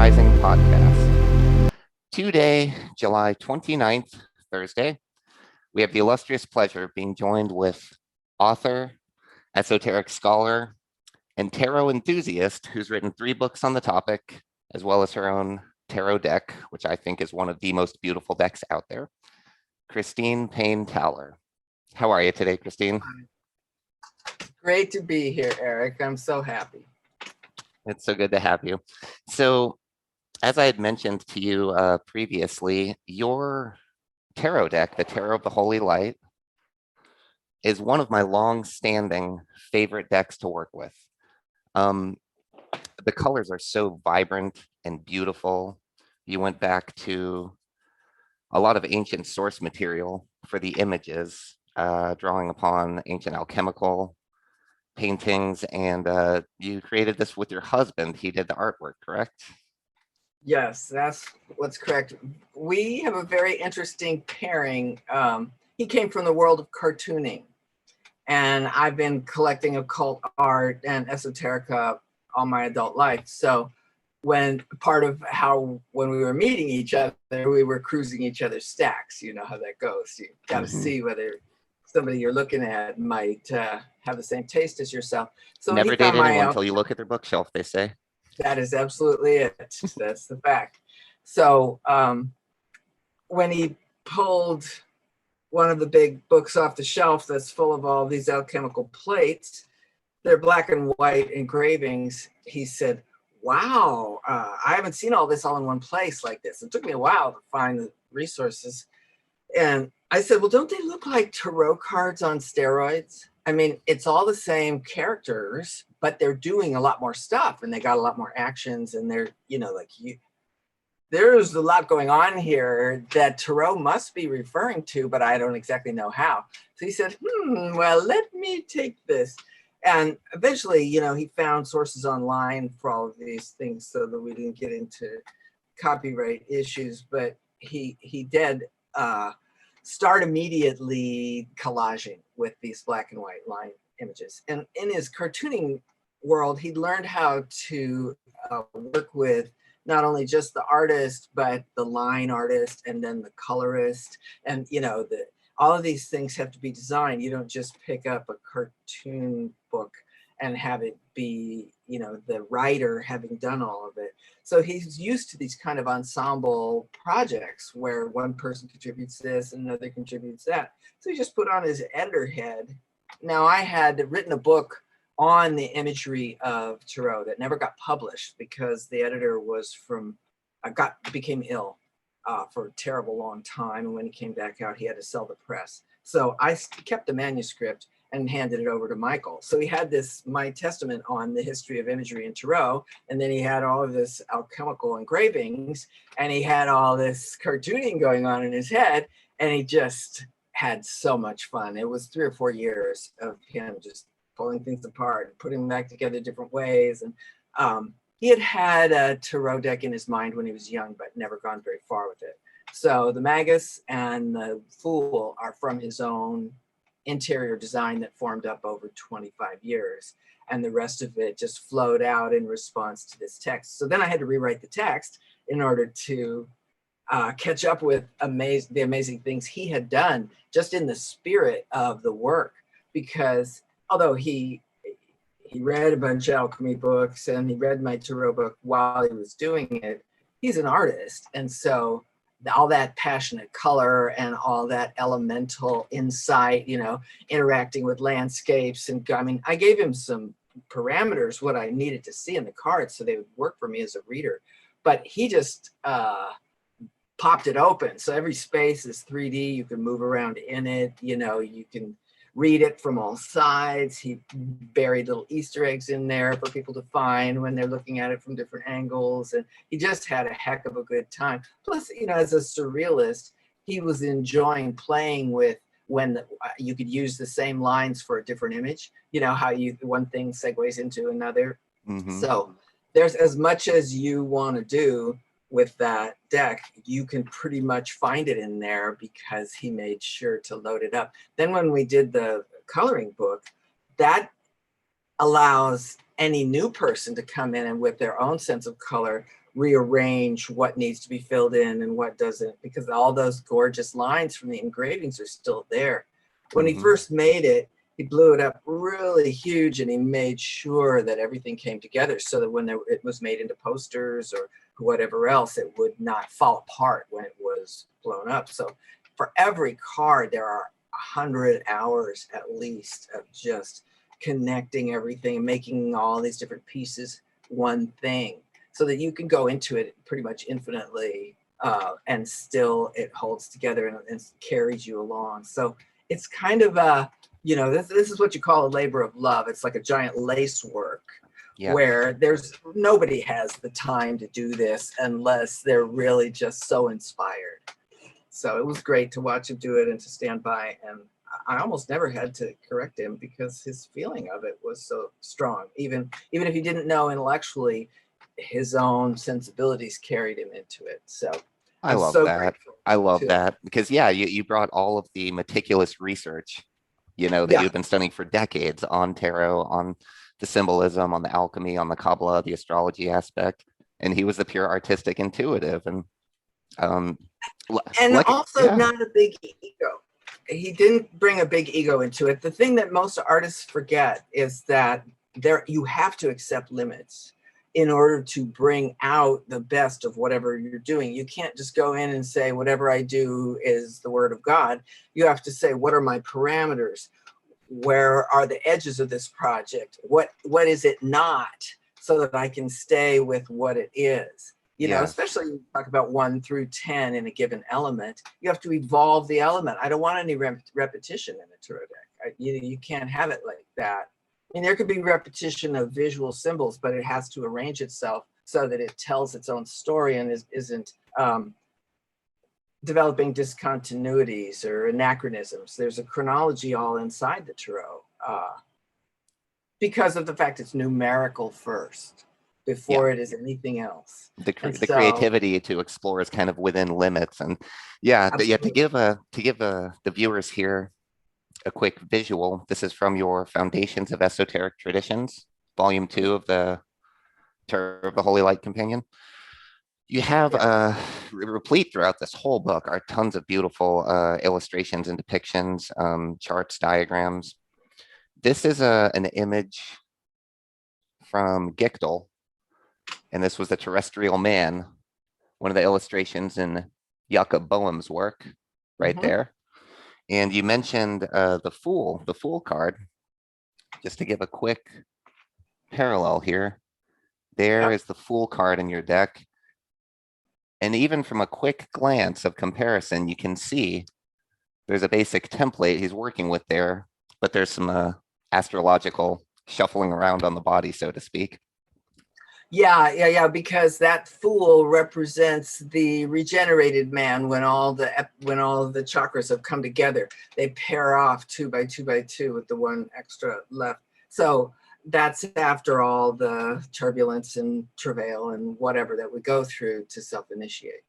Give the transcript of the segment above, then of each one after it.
Rising podcast. Today, July 29th, Thursday, we have the illustrious pleasure of being joined with author, esoteric scholar, and tarot enthusiast who's written 3 books on the topic, as well as her own tarot deck, which I think is one of the most beautiful decks out there, Christine Payne Towler. How are you today, Christine? Great to be here, Eric. I'm so happy. It's so good to have you. So, as I had mentioned to you previously, your tarot deck, the Tarot of the Holy Light, is one of my long-standing favorite decks to work with. The colors are so vibrant and beautiful. You went back to a lot of ancient source material for the images, drawing upon ancient alchemical paintings, and you created this with your husband. He did the artwork, correct? Yes, that's what's correct. We have a very interesting pairing. He came from the world of cartooning, and I've been collecting occult art and esoterica all my adult life. So when we were meeting each other, we were cruising each other's stacks. You know how that goes. You got to see whether somebody you're looking at might have the same taste as yourself. So never date anyone until you look at their bookshelf, they say. That is absolutely it. That's the fact. So when he pulled one of the big books off the shelf that's full of all these alchemical plates, they're black and white engravings, he said, wow, I haven't seen all this all in one place like this. It took me a while to find the resources. And I said, well, don't they look like tarot cards on steroids? I mean, it's all the same characters, but they're doing a lot more stuff and they got a lot more actions, and they're, there's a lot going on here that tarot must be referring to, but I don't exactly know how. So he said, well, let me take this. And eventually, he found sources online for all of these things so that we didn't get into copyright issues, but he did start immediately collaging with these black and white line images. And in his cartooning world, he learned how to work with not only just the artist, but the line artist and then the colorist. And, all of these things have to be designed. You don't just pick up a cartoon book and have it be, the writer having done all of it. So he's used to these kind of ensemble projects where one person contributes this and another contributes that. So he just put on his editor head. Now, I had written a book on the imagery of tarot that never got published because the editor became ill for a terrible long time. And when he came back out, he had to sell the press. So I kept the manuscript and handed it over to Michael. So he had my testament on the history of imagery in tarot, and then he had all of this alchemical engravings, and he had all this cartooning going on in his head, and he just had so much fun. It was 3 or 4 years of him just pulling things apart, putting them back together different ways. And he had a tarot deck in his mind when he was young, but never gone very far with it. So the Magus and the Fool are from his own interior design that formed up over 25 years. And the rest of it just flowed out in response to this text. So then I had to rewrite the text in order to catch up with the amazing things he had done just in the spirit of the work. Because although he read a bunch of alchemy books and he read my tarot book while he was doing it, he's an artist. And so all that passionate color and all that elemental insight, interacting with landscapes. And I gave him some parameters, what I needed to see in the cards so they would work for me as a reader. But he just popped it open. So every space is 3D. You can move around in it. You can read it from all sides. He buried little Easter eggs in there for people to find when they're looking at it from different angles. And he just had a heck of a good time. Plus, as a surrealist, he was enjoying playing with when you could use the same lines for a different image, how one thing segues into another. Mm-hmm. So there's as much as you want to do with that deck, you can pretty much find it in there because he made sure to load it up. Then when we did the coloring book, that allows any new person to come in and with their own sense of color, rearrange what needs to be filled in and what doesn't, because all those gorgeous lines from the engravings are still there. When he first made it, he blew it up really huge, and he made sure that everything came together so that when it was made into posters or whatever else, it would not fall apart when it was blown up. So for every card, there are 100 hours at least of just connecting everything and making all these different pieces one thing, so that you can go into it pretty much infinitely, and still it holds together and carries you along. So it's kind of a, you know, this is what you call a labor of love. It's like a giant lace work, where nobody has the time to do this unless they're really just so inspired. So it was great to watch him do it and to stand by. And I almost never had to correct him because his feeling of it was so strong. Even if he didn't know intellectually, his own sensibilities carried him into it. So I love that. I love that because you brought all of the meticulous research, that you've been studying for decades on tarot, on the symbolism, on the alchemy, on the Kabbalah, the astrology aspect, and he was the pure artistic intuitive, and also not a big ego. He didn't bring a big ego into it. The thing that most artists forget is that you have to accept limits in order to bring out the best of whatever you're doing. You can't just go in and say, whatever I do is the word of God. You have to say, what are my parameters? Where are the edges of this project? What is it not? So that I can stay with what it is. Especially when you talk about 1 through 10 in a given element, you have to evolve the element. I don't want any repetition in a tarot deck. You can't have it like that. I mean, there could be repetition of visual symbols, but it has to arrange itself so that it tells its own story and isn't developing discontinuities or anachronisms. There's a chronology all inside the tarot because of the fact it's numerical first before it is anything else. The creativity to explore is kind of within limits, and to give the viewers here a quick visual. This is from your Foundations of Esoteric Traditions, Volume 2 of the Tarot of the Holy Light Companion. You have replete throughout this whole book are tons of beautiful illustrations and depictions, charts, diagrams. This is an image from Gichtel, and this was the terrestrial man, one of the illustrations in Jakob Boehm's work right there. And you mentioned the Fool card. Just to give a quick parallel here, there is the Fool card in your deck. And even from a quick glance of comparison, you can see there's a basic template he's working with there, but there's some astrological shuffling around on the body, so to speak. Because that Fool represents the regenerated man when all the chakras have come together. They pair off 2 by 2 by 2 with the one extra left. So that's after all the turbulence and travail and whatever that we go through to self-initiate.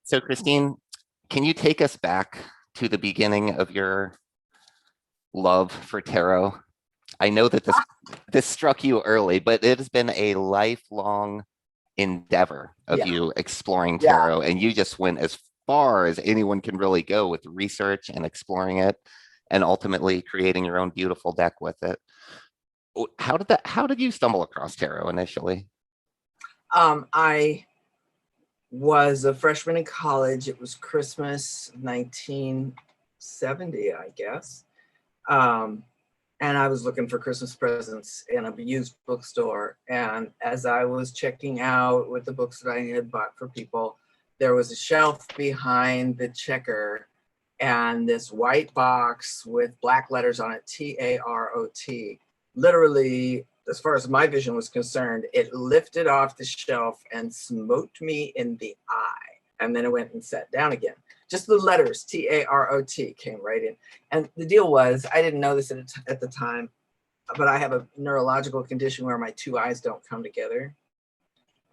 So Christine, can you take us back to the beginning of your love for tarot? I know that this struck you early, but it has been a lifelong endeavor of you exploring tarot, and you just went as far as anyone can really go with research and exploring it, and ultimately creating your own beautiful deck with it. How did you stumble across tarot initially? I was a freshman in college. It was Christmas 1970, I guess. And I was looking for Christmas presents in a used bookstore. And as I was checking out with the books that I had bought for people, there was a shelf behind the checker and this white box with black letters on it, T-A-R-O-T. Literally, as far as my vision was concerned, it lifted off the shelf and smote me in the eye. And then it went and sat down again. Just the letters, T-A-R-O-T, came right in. And the deal was, I didn't know this at the time, but I have a neurological condition where my 2 eyes don't come together.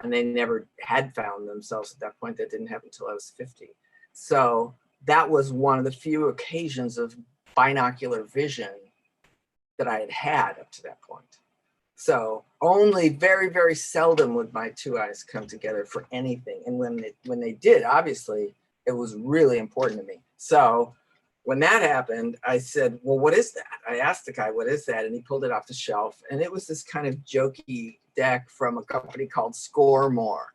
And they never had found themselves at that point. That didn't happen until I was 50. So that was one of the few occasions of binocular vision that I had up to that point. So only very, very seldom would my two eyes come together for anything. And when they did, obviously, it was really important to me. So when that happened, I said, well, what is that? I asked the guy, what is that? And he pulled it off the shelf. And it was this kind of jokey deck from a company called Score More.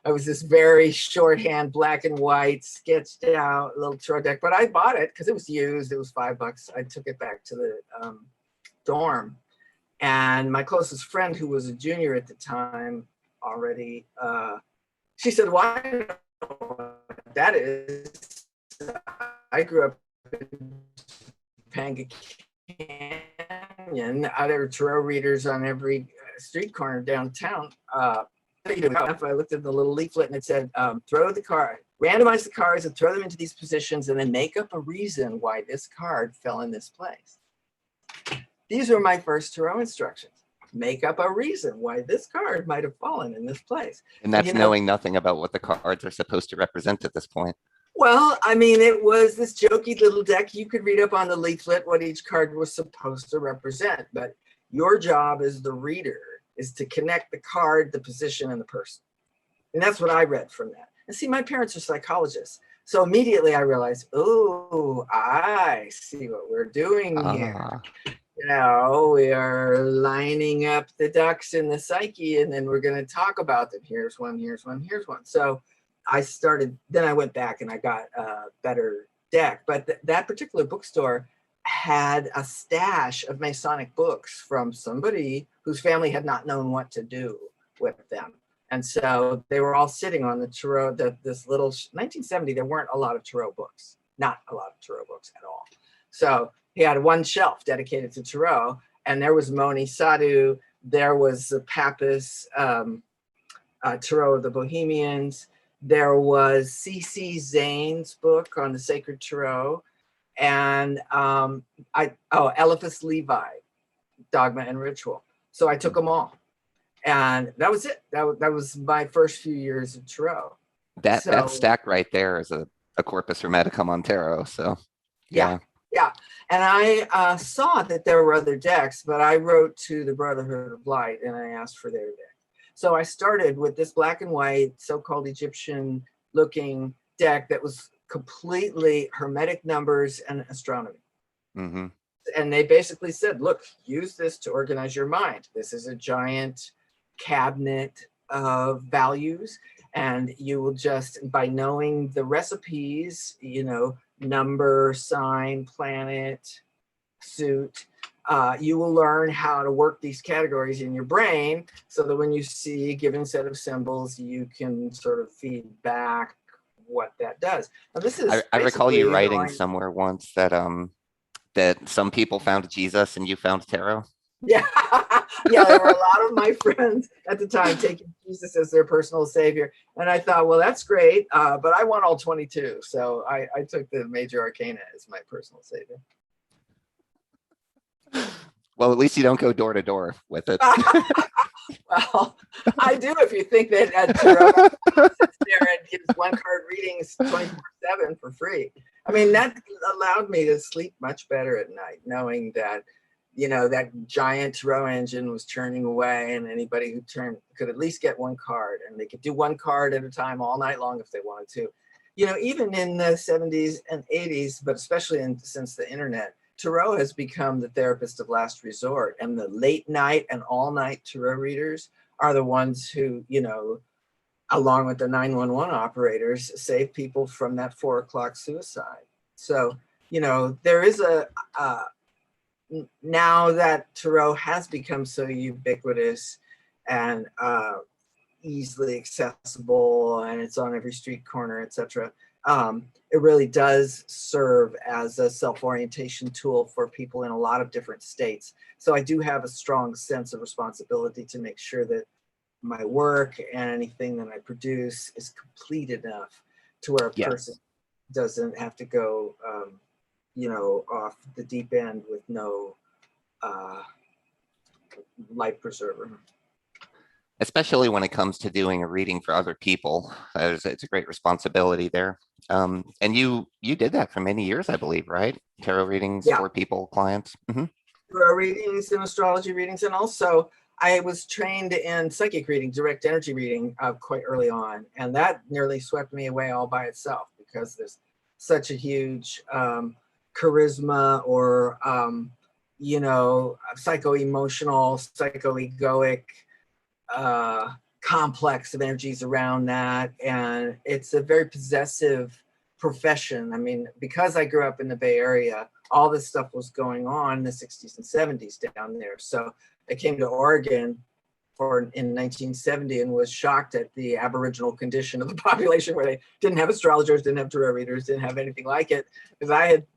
It was this very shorthand, black and white, sketched out little tarot deck. But I bought it because it was used. It was $5. I took it back to the dorm. And my closest friend, who was a junior at the time already, she said, well, I know what that is. I grew up in Topanga Canyon. There were tarot readers on every street corner downtown. I looked at the little leaflet and it said, throw the card, randomize the cards and throw them into these positions and then make up a reason why this card fell in this place. These were my first tarot instructions. Make up a reason why this card might have fallen in this place. And that's knowing nothing about what the cards are supposed to represent at this point. Well, I mean, it was this jokey little deck. You could read up on the leaflet what each card was supposed to represent, but your job as the reader is to connect the card, the position, and the person. And that's what I read from that. And see, my parents are psychologists. So immediately I realized, oh, I see what we're doing here. You know, we are lining up the ducks in the psyche, and then we're going to talk about them. Here's one, here's one, here's one. So then I went back and I got a better deck. But that particular bookstore had a stash of Masonic books from somebody whose family had not known what to do with them. And so they were all sitting on the tarot, this little 1970, there weren't a lot of tarot books, not a lot of tarot books at all. So he had one shelf dedicated to tarot, and there was Moni Sadhu, there was the Pappas Tarot of the Bohemians, there was C.C. Zane's book on the Sacred Tarot, and Eliphas Levi, Dogma and Ritual. So I took them all. And that was it. That was my first few years of tarot. That stack right there is a Corpus Hermeticum on tarot. So yeah. And I saw that there were other decks, but I wrote to the Brotherhood of Light and I asked for their deck. So I started with this black and white, so-called Egyptian looking deck that was completely Hermetic numbers and astronomy. Mm-hmm. And they basically said, look, use this to organize your mind. This is a giant cabinet of values, and you will just, by knowing the recipes, you know, number, sign, planet, suit, you will learn how to work these categories in your brain so that when you see a given set of symbols, you can sort of feed back what that does. Now, this is I recall you writing somewhere once that that some people found Jesus and you found tarot. Yeah. Yeah, there were a lot of my friends at the time taking Jesus as their personal savior. And I thought, well, that's great, but I want all 22. So I took the major arcana as my personal savior. Well, at least you don't go door to door with it. Well, I do if you think that tarot sits there and gives one card readings 24/7 for free. I mean, that allowed me to sleep much better at night, knowing that, you know, that giant tarot engine was churning away, and anybody who turned could at least get one card, and they could do one card at a time all night long if they wanted to. You know, even in the 70s and 80s, but especially since the internet, tarot has become the therapist of last resort, and the late night and all night tarot readers are the ones who, you know, along with the 911 operators, save people from that 4 o'clock suicide. So, you know, there is now that tarot has become so ubiquitous and easily accessible, and it's on every street corner, etc. It really does serve as a self-orientation tool for people in a lot of different states. So I do have a strong sense of responsibility to make sure that my work and anything that I produce is complete enough to where a person doesn't have to go, you know, off the deep end with no life preserver. Especially when it comes to doing a reading for other people. It's a great responsibility there. And you did that for many years, I believe, right? Tarot readings for people, clients. Mm-hmm. Tarot readings and astrology readings. And also I was trained in psychic reading, direct energy reading, quite early on, and that nearly swept me away all by itself because there's such a huge charisma or psycho-emotional, psycho-egoic complex of energies around that, and it's a very possessive profession. I mean, because I grew up in the Bay Area, all this stuff was going on in the 60s and 70s down there. So I came to Oregon in 1970 and was shocked at the aboriginal condition of the population, where they didn't have astrologers, didn't have tarot readers, didn't have anything like it. Because I had,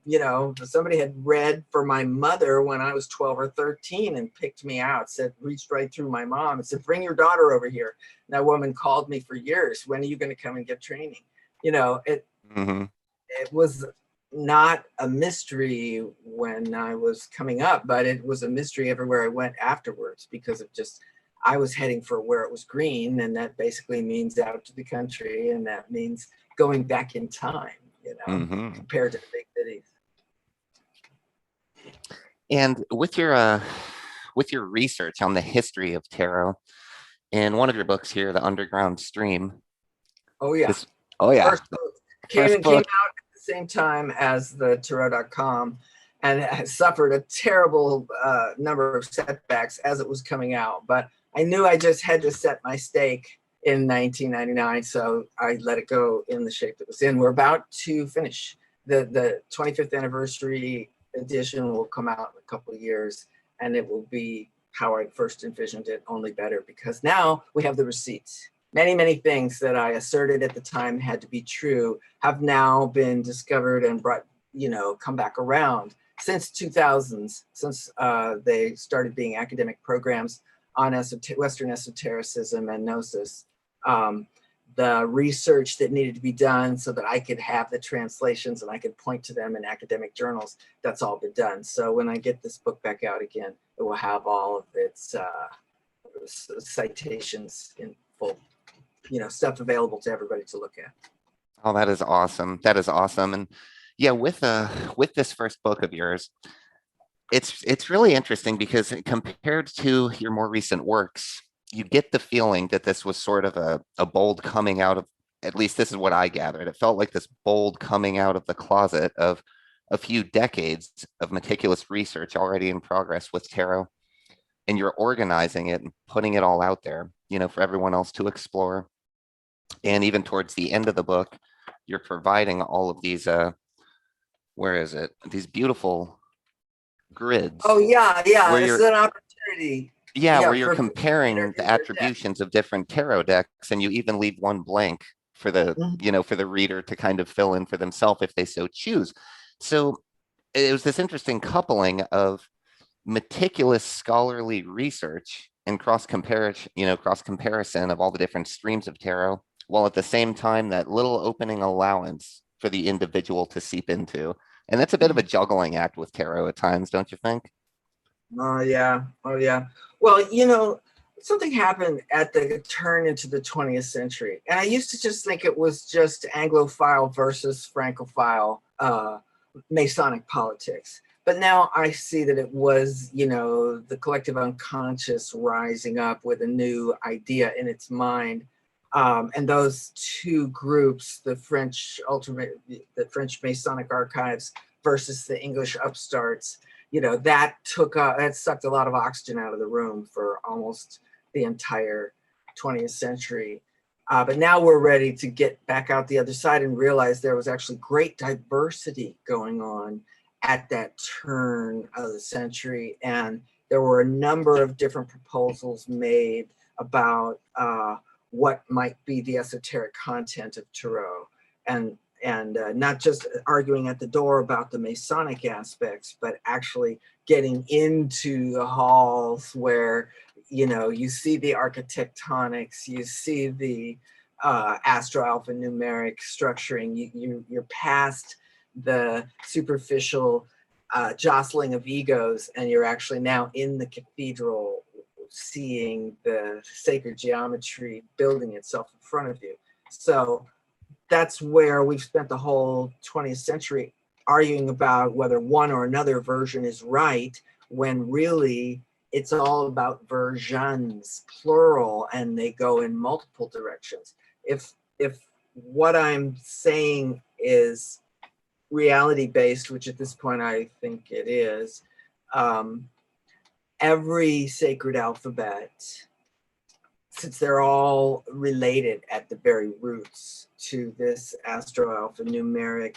somebody had read for my mother when I was 12 or 13 and picked me out, reached right through my mom and said, bring your daughter over here. And that woman called me for years. When are you going to come and get training? It was not a mystery when I was coming up, but it was a mystery everywhere I went afterwards, because of just, I was heading for where it was green, and that basically means out to the country, and that means going back in time, compared to the big cities. And with your research on the history of tarot, in one of your books here, The Underground Stream. Oh yeah. First book came out at the same time as the tarot.com, and has suffered a terrible number of setbacks as it was coming out. But I knew I just had to set my stake in 1999, so I let it go in the shape it was in. We're about to finish. The 25th anniversary edition will come out in a couple of years, and it will be how I first envisioned it, only better, because now we have the receipts. Many, many things that I asserted at the time had to be true have now been discovered and brought, come back around since 2000s, since they started being academic programs on Western esotericism and gnosis. The research that needed to be done so that I could have the translations and I could point to them in academic journals, that's all been done. So when I get this book back out again, it will have all of its citations in full, stuff available to everybody to look at. Oh, that is awesome. That is awesome. And yeah, with this first book of yours, it's really interesting because compared to your more recent works, you get the feeling that this was sort of a bold coming out of, at least this is what I gathered. It felt like this bold coming out of the closet of a few decades of meticulous research already in progress with tarot. And you're organizing it and putting it all out there, for everyone else to explore. And even towards the end of the book, you're providing all of these, these beautiful grids. Oh yeah, it's an opportunity. Yeah, where you're comparing the attributions of different tarot decks, and you even leave one blank for the, for the reader to kind of fill in for themselves if they so choose. So it was this interesting coupling of meticulous scholarly research and cross comparison of all the different streams of tarot, while at the same time that little opening allowance for the individual to seep into. And that's a bit of a juggling act with tarot at times, don't you think? Oh yeah. Well, something happened at the turn into the 20th century. And I used to just think it was just Anglophile versus Francophile Masonic politics. But now I see that it was, the collective unconscious rising up with a new idea in its mind. And those two groups, the French Masonic Archives versus the English upstarts, that sucked a lot of oxygen out of the room for almost the entire 20th century. But now we're ready to get back out the other side and realize there was actually great diversity going on at that turn of the century. And there were a number of different proposals made about what might be the esoteric content of tarot. And not just arguing at the door about the Masonic aspects, but actually getting into the halls where, you see the architectonics, you see the Astro-alphanumeric structuring, you're past the superficial jostling of egos, and you're actually now in the cathedral seeing the sacred geometry building itself in front of you. So that's where we've spent the whole 20th century arguing about whether one or another version is right, when really it's all about versions, plural, and they go in multiple directions. If what I'm saying is reality based, which at this point I think it is, every sacred alphabet, since they're all related at the very roots to this astro-alphanumeric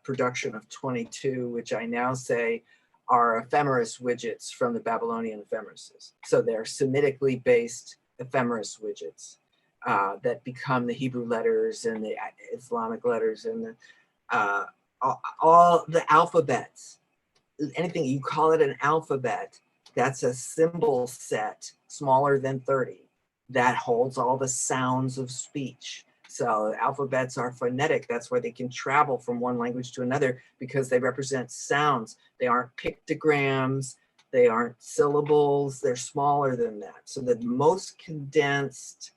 production of 22, which I now say are ephemeris widgets from the Babylonian ephemerises. So they're Semitically based ephemeris widgets that become the Hebrew letters and the Islamic letters and the, all the alphabets. Anything you call it an alphabet, that's a symbol set smaller than 30 that holds all the sounds of speech. So alphabets are phonetic. That's why they can travel from one language to another, because they represent sounds. They aren't pictograms. They aren't syllables. They're smaller than that. So the most condensed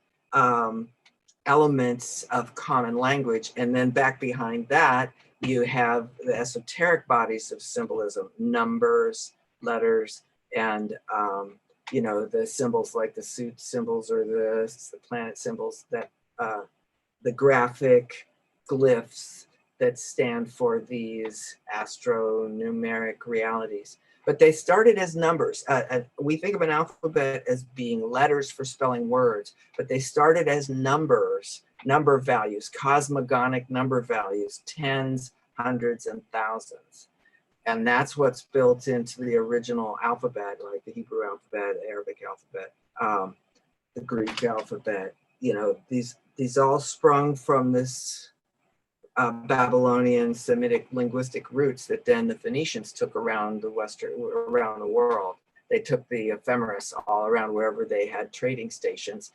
elements of common language. And then back behind that, you have the esoteric bodies of symbolism, numbers, letters, and you know, the symbols like the suit symbols or the planet symbols, that the graphic glyphs that stand for these astro-numeric realities. But they started as numbers. We think of an alphabet as being letters for spelling words, but they started as numbers, number values, cosmogonic number values, tens, hundreds, and thousands. And that's what's built into the original alphabet, like the Hebrew alphabet, Arabic alphabet, the Greek alphabet. You know, these all sprung from this Babylonian Semitic linguistic roots that then the Phoenicians took around the world. They took the ephemeris all around wherever they had trading stations.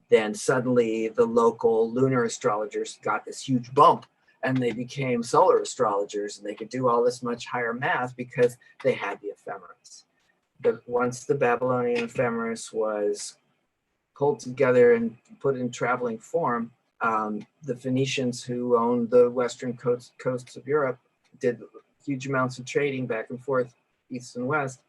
Then suddenly the local lunar astrologers got this huge bump, and they became solar astrologers, and they could do all this much higher math because they had the ephemeris. But once the Babylonian ephemeris was pulled together and put in traveling form, the Phoenicians, who owned the western coasts of Europe, did huge amounts of trading back and forth, east and west,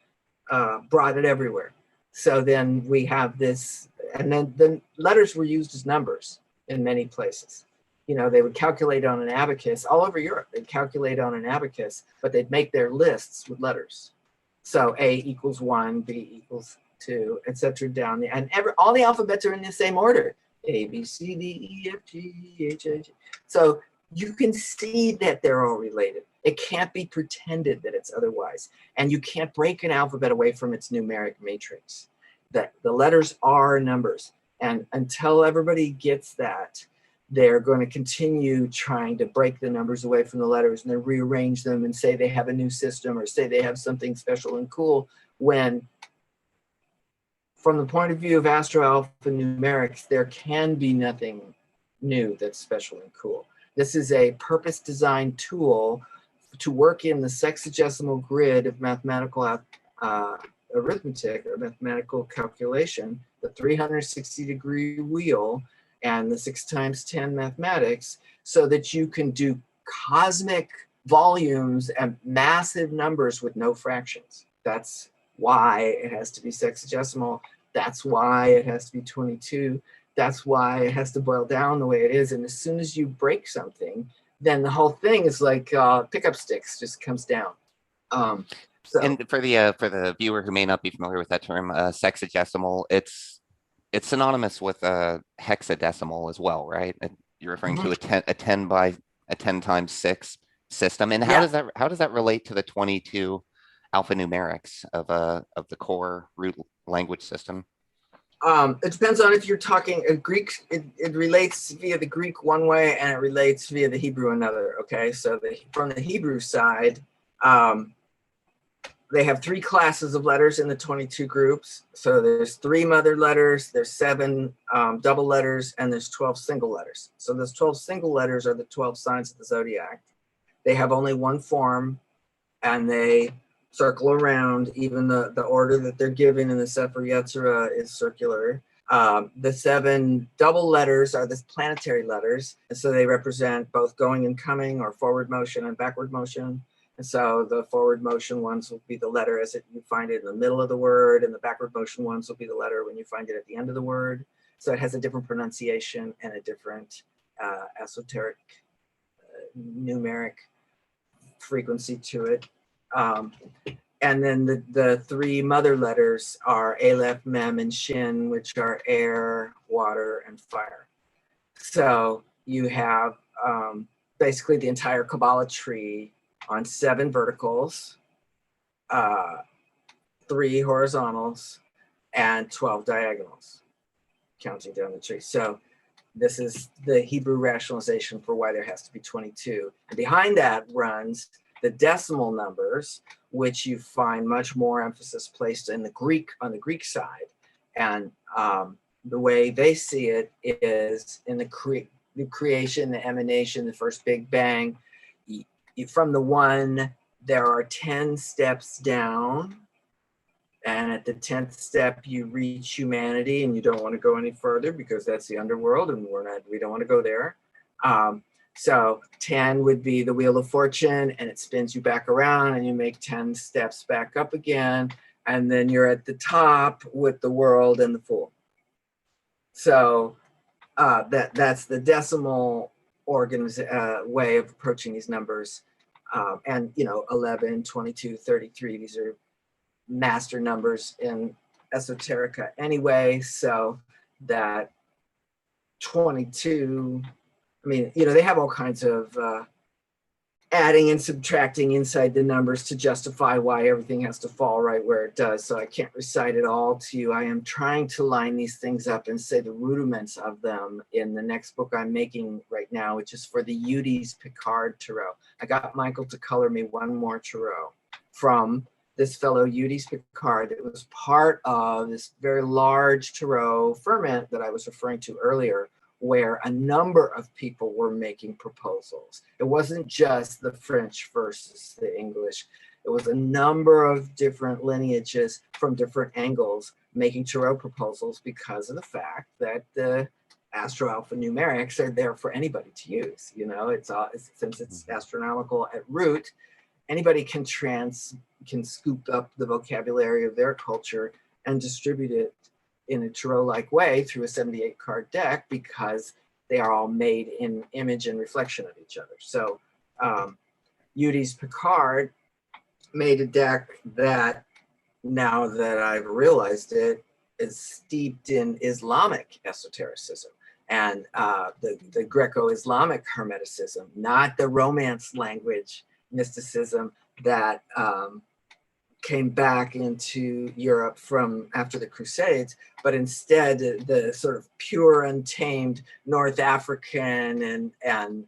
brought it everywhere. So then we have this, and then the letters were used as numbers in many places. You know, they would calculate on an abacus all over Europe. They'd calculate on an abacus, but they'd make their lists with letters. So A equals 1, B equals 2, etc. down the, and all the alphabets are in the same order. A, B, C, D, E, F, G, H, I, J. So you can see that they're all related. It can't be pretended that it's otherwise. And you can't break an alphabet away from its numeric matrix. That the letters are numbers. And until everybody gets that, they're going to continue trying to break the numbers away from the letters and then rearrange them and say they have a new system or say they have something special and cool, when from the point of view of astro-alphanumerics, there can be nothing new that's special and cool. This is a purpose-designed tool to work in the sexagesimal grid of mathematical arithmetic or mathematical calculation, the 360-degree wheel, and the 6 times 10 mathematics, so that you can do cosmic volumes and massive numbers with no fractions. That's why it has to be sexagesimal. That's why it has to be 22. That's why it has to boil down the way it is. And as soon as you break something, then the whole thing is like pickup sticks, just comes down. So, and for the viewer who may not be familiar with that term, sexagesimal, it's synonymous with hexadecimal as well, right? You're referring to a 10 by a 10 times 6 system. And how does that relate to the 22 alphanumerics of the core root language system? It depends on if you're talking a Greek. It relates via the Greek one way, and it relates via the Hebrew another. Okay, so from the Hebrew side, they have 3 classes of letters in the 22 groups. So there's 3 mother letters, there's 7 double letters, and there's 12 single letters. So those 12 single letters are the 12 signs of the zodiac. They have only one form, and they circle around. Even the order that they're given in the Sefer Yetzirah is circular. The 7 double letters are the planetary letters. And so they represent both going and coming, or forward motion and backward motion. And so the forward motion ones will be the letter as you find it in the middle of the word, and the backward motion ones will be the letter when you find it at the end of the word. So it has a different pronunciation and a different esoteric numeric frequency to it. And then the three mother letters are Aleph, Mem, and Shin, which are air, water, and fire. So you have basically the entire Kabbalah tree on 7 verticals, 3 horizontals, and 12 diagonals, counting down the tree. So this is the Hebrew rationalization for why there has to be 22. And behind that runs the decimal numbers, which you find much more emphasis placed in the Greek, on the Greek side. And the way they see it is in the creation, the emanation, the first Big Bang. From the 1, there are 10 steps down. And at the 10th step, you reach humanity, and you don't want to go any further because that's the underworld, and we don't want to go there. So 10 would be the Wheel of Fortune, and it spins you back around, and you make 10 steps back up again, and then you're at the top with the world and the Fool. So that's the decimal way of approaching these numbers. And 11, 22, 33, these are master numbers in esoterica anyway, so that 22, I mean, they have all kinds of adding and subtracting inside the numbers to justify why everything has to fall right where it does. So I can't recite it all to you. I am trying to line these things up and say the rudiments of them in the next book I'm making right now, which is for the Eudes Picard Tarot. I got Michael to color me one more tarot from this fellow Eudes Picard. It was part of this very large tarot ferment that I was referring to earlier, where a number of people were making proposals. It wasn't just the French versus the English. It was a number of different lineages from different angles making tarot proposals because of the fact that the astro-alphanumerics are there for anybody to use. Since it's astronomical at root, anybody can scoop up the vocabulary of their culture and distribute it in a tarot-like way through a 78 card deck, because they are all made in image and reflection of each other. So Eudes Picard made a deck that, now that I've realized it, is steeped in Islamic esotericism and the Greco-Islamic Hermeticism, not the Romance language mysticism that came back into Europe from after the Crusades, but instead the sort of pure, untamed North African and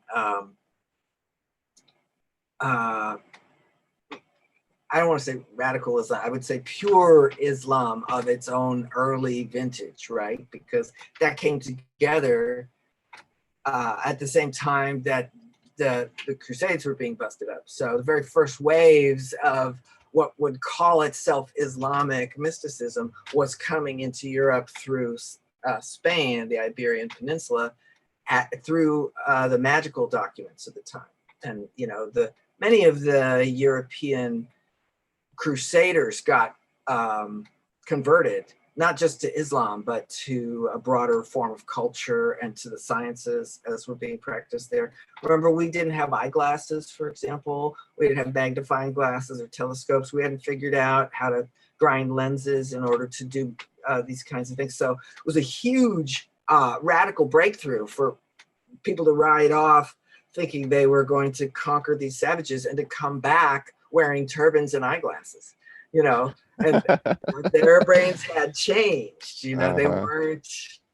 I don't want to say radical Islam, I would say pure Islam of its own early vintage, right? Because that came together at the same time that the Crusades were being busted up. So the very first waves of what would call itself Islamic mysticism was coming into Europe through Spain and the Iberian Peninsula through the magical documents of the time. And many of the European crusaders got converted, not just to Islam, but to a broader form of culture and to the sciences as were being practiced there. Remember, we didn't have eyeglasses, for example. We didn't have magnifying glasses or telescopes. We hadn't figured out how to grind lenses in order to do these kinds of things. So it was a huge radical breakthrough for people to ride off thinking they were going to conquer these savages and to come back wearing turbans and eyeglasses, and their brains had changed, they weren't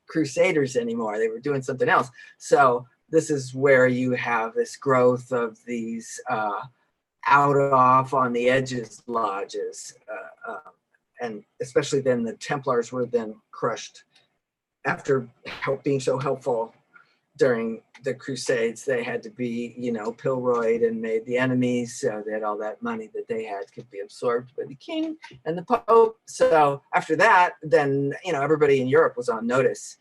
crusaders anymore. They were doing something else. So this is where you have this growth of these out off on the edges lodges. And especially then the Templars were then crushed after being so helpful during the Crusades. They had to be, pilloried and made the enemies so that all that money that they had could be absorbed by the king and the Pope. So after that, then, everybody in Europe was on notice.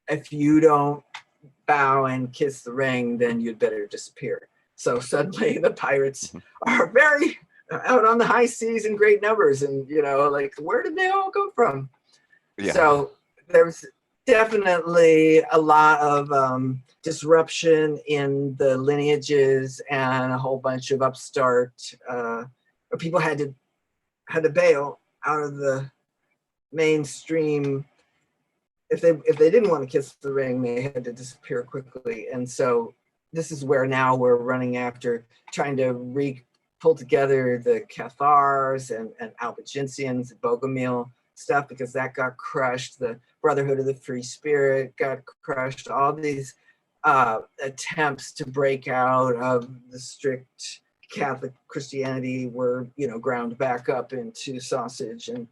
If you don't bow and kiss the ring, then you'd better disappear. So suddenly the pirates Mhm. are very out on the high seas in great numbers. And, like, where did they all come from? Yeah. So there's definitely a lot of disruption in the lineages, and a whole bunch of upstart people had to bail out of the mainstream. If they didn't want to kiss the ring, they had to disappear quickly. And so this is where now we're running after trying to pull together the Cathars and Albigensians, Bogomil stuff, because that got crushed. The Brotherhood of the Free Spirit got crushed. All these attempts to break out of the strict Catholic Christianity were, ground back up into sausage and,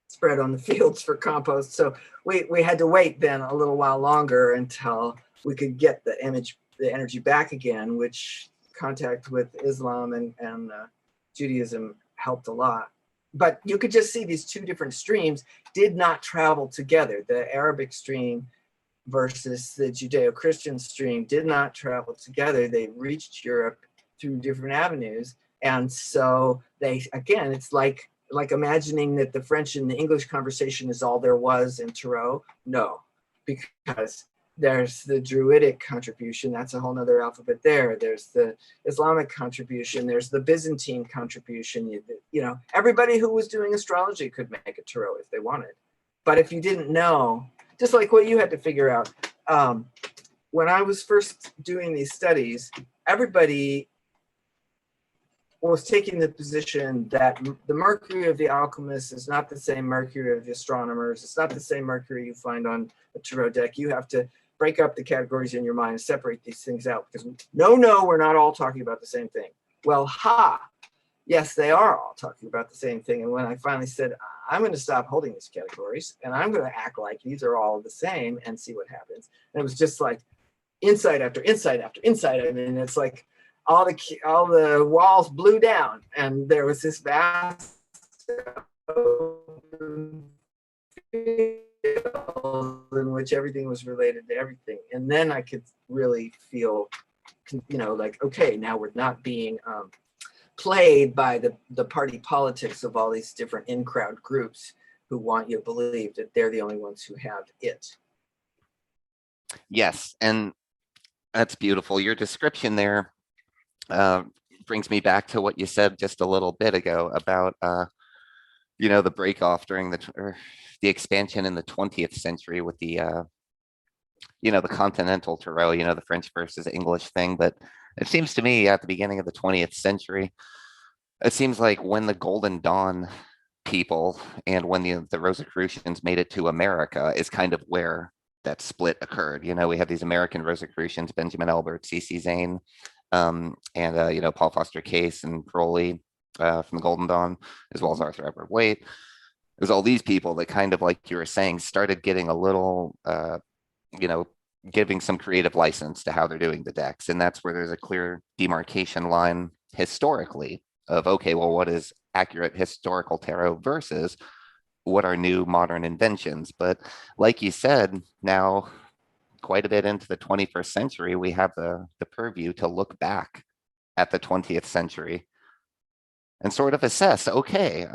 spread on the fields for compost. So we had to wait then a little while longer until we could get the energy back again, which contact with Islam and Judaism helped a lot. But you could just see these two different streams did not travel together. The Arabic stream versus the Judeo-Christian stream did not travel together. They reached Europe through different avenues. And so again, it's like imagining that the French and the English conversation is all there was in Tarot. No, because there's the Druidic contribution. That's a whole nother alphabet there. There's the Islamic contribution. There's the Byzantine contribution. Everybody who was doing astrology could make a Tarot if they wanted. But if you didn't know, just like what you had to figure out, when I was first doing these studies, everybody was taking the position that the Mercury of the alchemists is not the same Mercury of the astronomers. It's not the same Mercury you find on a tarot deck. You have to break up the categories in your mind and separate these things out, because no, we're not all talking about the same thing. Well, yes, they are all talking about the same thing. And when I finally said, I'm going to stop holding these categories and I'm going to act like these are all the same and see what happens. And it was just like insight after insight after insight. I mean, it's like all the walls blew down, and there was this vast field in which everything was related to everything. And then I could really feel, like, okay, now we're not being played by the party politics of all these different in-crowd groups who want you to believe that they're the only ones who have it. Yes, and that's beautiful. Your description there brings me back to what you said just a little bit ago about the break off during the expansion in the 20th century with the the continental tarot, the French versus English thing. But it seems to me at the beginning of the 20th century, it seems like when the Golden Dawn people and when the Rosicrucians made it to America is kind of where that split occurred. We have these American Rosicrucians, Benjamin Albert, C.C. Zane, and Paul Foster Case and Crowley from the Golden Dawn, as well as Arthur Edward Waite. There's all these people that kind of, like you were saying, started getting a little, giving some creative license to how they're doing the decks. And that's where there's a clear demarcation line historically of, okay, well, what is accurate historical tarot versus what are new modern inventions? But like you said, now quite a bit into the 21st century, we have the purview to look back at the 20th century and sort of assess, okay,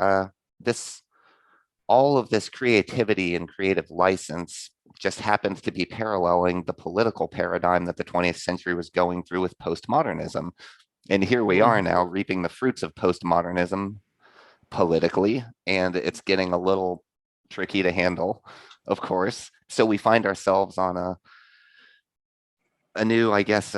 all of this creativity and creative license just happens to be paralleling the political paradigm that the 20th century was going through with postmodernism. And here we are now reaping the fruits of postmodernism politically, and it's getting a little tricky to handle, of course. So we find ourselves on a new, I guess,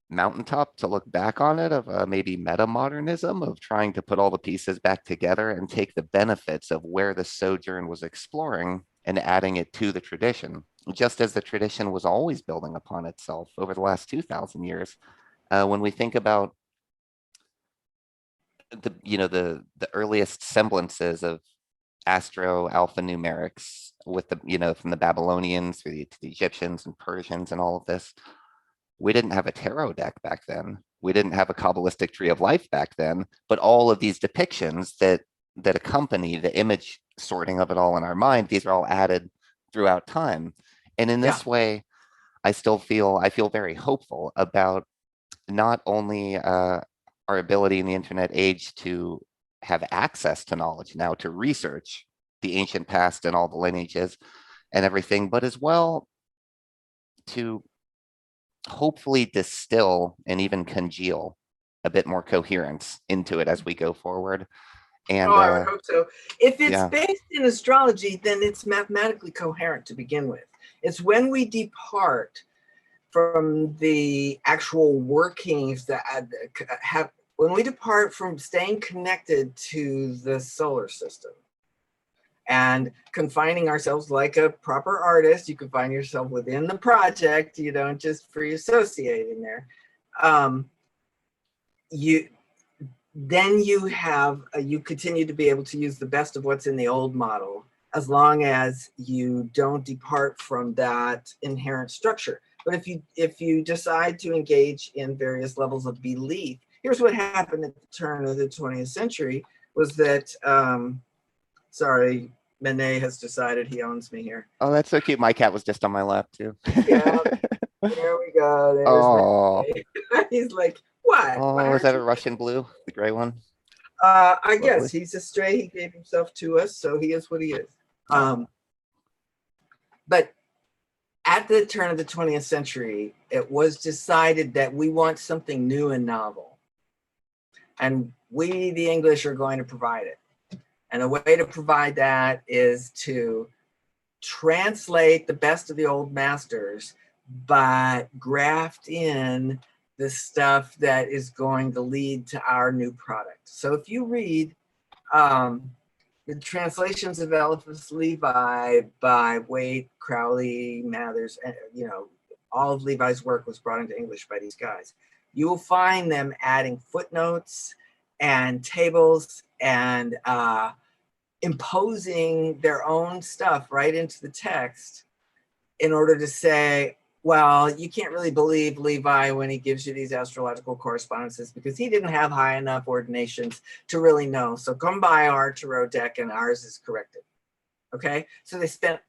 mountaintop to look back on it of maybe meta-modernism, of trying to put all the pieces back together and take the benefits of where the sojourn was exploring and adding it to the tradition, just as the tradition was always building upon itself over the last 2,000 years. When we think about the earliest semblances of Astro-alphanumerics with from the Babylonians to the Egyptians and Persians and all of this, we didn't have a tarot deck back then. We didn't have a Kabbalistic tree of life back then, but all of these depictions that accompany the image sorting of it all in our mind, these are all added throughout time. And in this way, I feel very hopeful about not only our ability in the internet age to have access to knowledge now, to research the ancient past and all the lineages and everything, but as well to hopefully distill and even congeal a bit more coherence into it as we go forward. And I would hope so. If it's yeah, based in astrology, then it's mathematically coherent to begin with. It's when we depart from the actual workings that have, when we depart from staying connected to the solar system and confining ourselves like a proper artist, you confine yourself within the project, you don't just free associate in there. Then you have, you continue to be able to use the best of what's in the old model, as long as you don't depart from that inherent structure. But if you decide to engage in various levels of belief, here's what happened at the turn of the 20th century was that, sorry, Manet has decided he owns me here. oh, that's so cute. My cat was just on my lap too. Yeah, there we go. There's Oh, he's like, what? oh, is that a Russian blue, the gray one? I guess Lovely. he's a stray. He gave himself to us, so he is what he is. But at the turn of the 20th century, it was decided that we want something new and novel. And we, the English, are going to provide it. And a way to provide that is to translate the best of the old masters, but graft in the stuff that is going to lead to our new product. So if you read the translations of Eliphas Levi by Waite, Crowley, Mathers, and all of Levi's work was brought into English by these guys. You will find them adding footnotes and tables and imposing their own stuff right into the text in order to say, well, you can't really believe Levi when he gives you these astrological correspondences because he didn't have high enough ordinations to really know. So come buy our tarot deck and ours is corrected. Okay. So they spent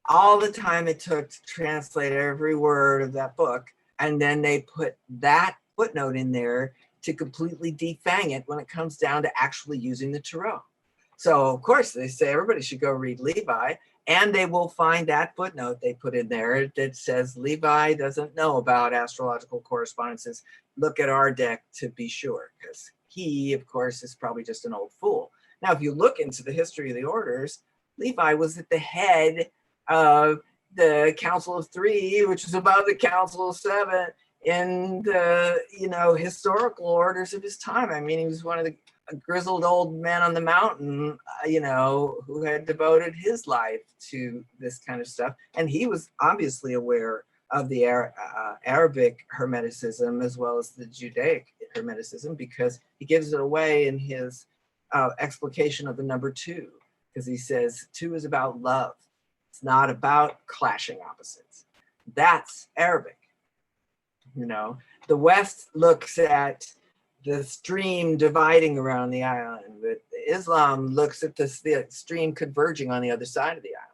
all the time it took to translate every word of that book. And then they put that footnote in there to completely defang it when it comes down to actually using the tarot. So of course they say everybody should go read Levi, and they will find that footnote they put in there that says Levi doesn't know about astrological correspondences. Look at our deck to be sure, because he, of course, is probably just an old fool. Now, if you look into the history of the orders, Levi was at the head of the Council of Three, which is above the Council of Seven in the historical orders of his time. I mean, he was one of the grizzled old men on the mountain, who had devoted his life to this kind of stuff. And he was obviously aware of the Arabic Hermeticism as well as the Judaic Hermeticism, because he gives it away in his explication of the number 2, because he says 2 is about love. It's not about clashing opposites. That's Arabic. The West looks at the stream dividing around the island, but Islam looks at the stream converging on the other side of the island.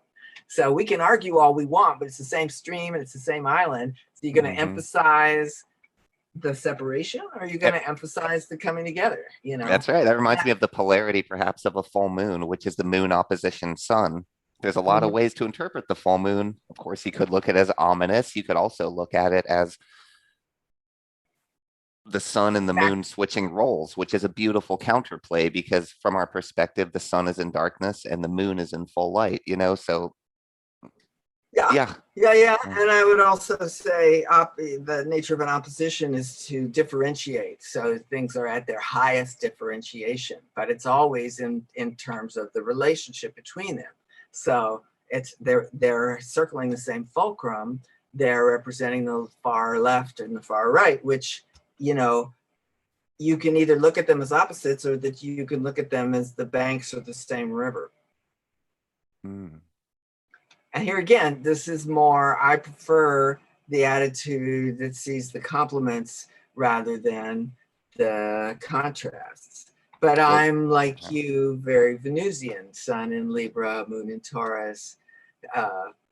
So we can argue all we want, but it's the same stream and it's the same island. So you're going to emphasize the separation, or are you going to emphasize the coming together? That's right. That reminds me of the polarity, perhaps, of a full moon, which is the moon opposition sun. There's a lot of ways to interpret the full moon. Of course, you could look at it as ominous. You could also look at it as the sun and the moon switching roles, which is a beautiful counterplay, because from our perspective, the sun is in darkness and the moon is in full light, so yeah. And I would also say the nature of an opposition is to differentiate. So things are at their highest differentiation, but it's always in terms of the relationship between them. So they're circling the same fulcrum. They're representing the far left and the far right, which you can either look at them as opposites, or that you can look at them as the banks of the same river. And here again, this is more, I prefer the attitude that sees the complements rather than the contrasts. But I'm like you, very Venusian, sun in Libra, moon in Taurus,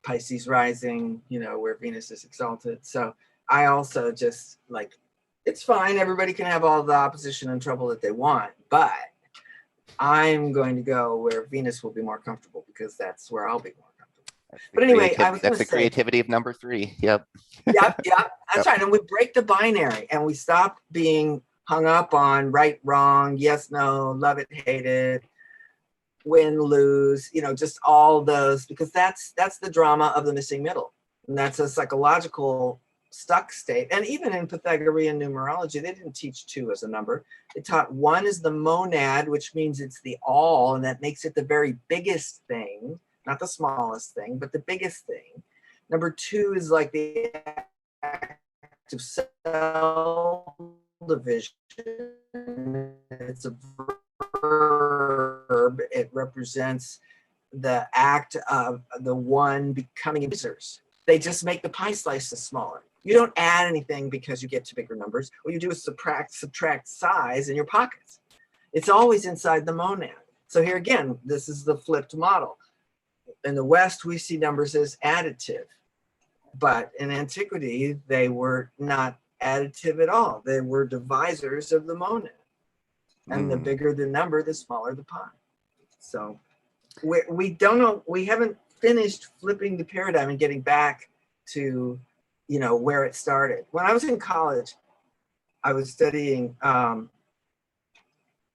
Pisces rising, you know, where Venus is exalted. So I also just like, it's fine. Everybody can have all the opposition and trouble that they want, but I'm going to go where Venus will be more comfortable because that's where I'll be more comfortable. But anyway, I was that's the creativity of number 3. Yep. Yep. That's right. And we break the binary and we stop being hung up on right, wrong, yes, no, love it, hate it, win, lose, you know, just all those, because that's the drama of the missing middle. And that's a psychological stuck state. And even in Pythagorean numerology, they didn't teach 2 as a number. They taught 1 is the monad, which means it's the all, and that makes it the very biggest thing, not the smallest thing, but the biggest thing. Number 2 is like the active cell division. It's a verb. It represents the act of the one becoming users. They just make the pie slices smaller. You don't add anything because you get to bigger numbers. What you do is subtract size in your pockets. It's always inside the monad. So here again, this is the flipped model. In the West, we see numbers as additive, but in antiquity, they were not additive at all. They were divisors of the monad. And the bigger the number, the smaller the pie. So we don't know, we haven't finished flipping the paradigm and getting back to, you know, where it started. When I was in college, I was studying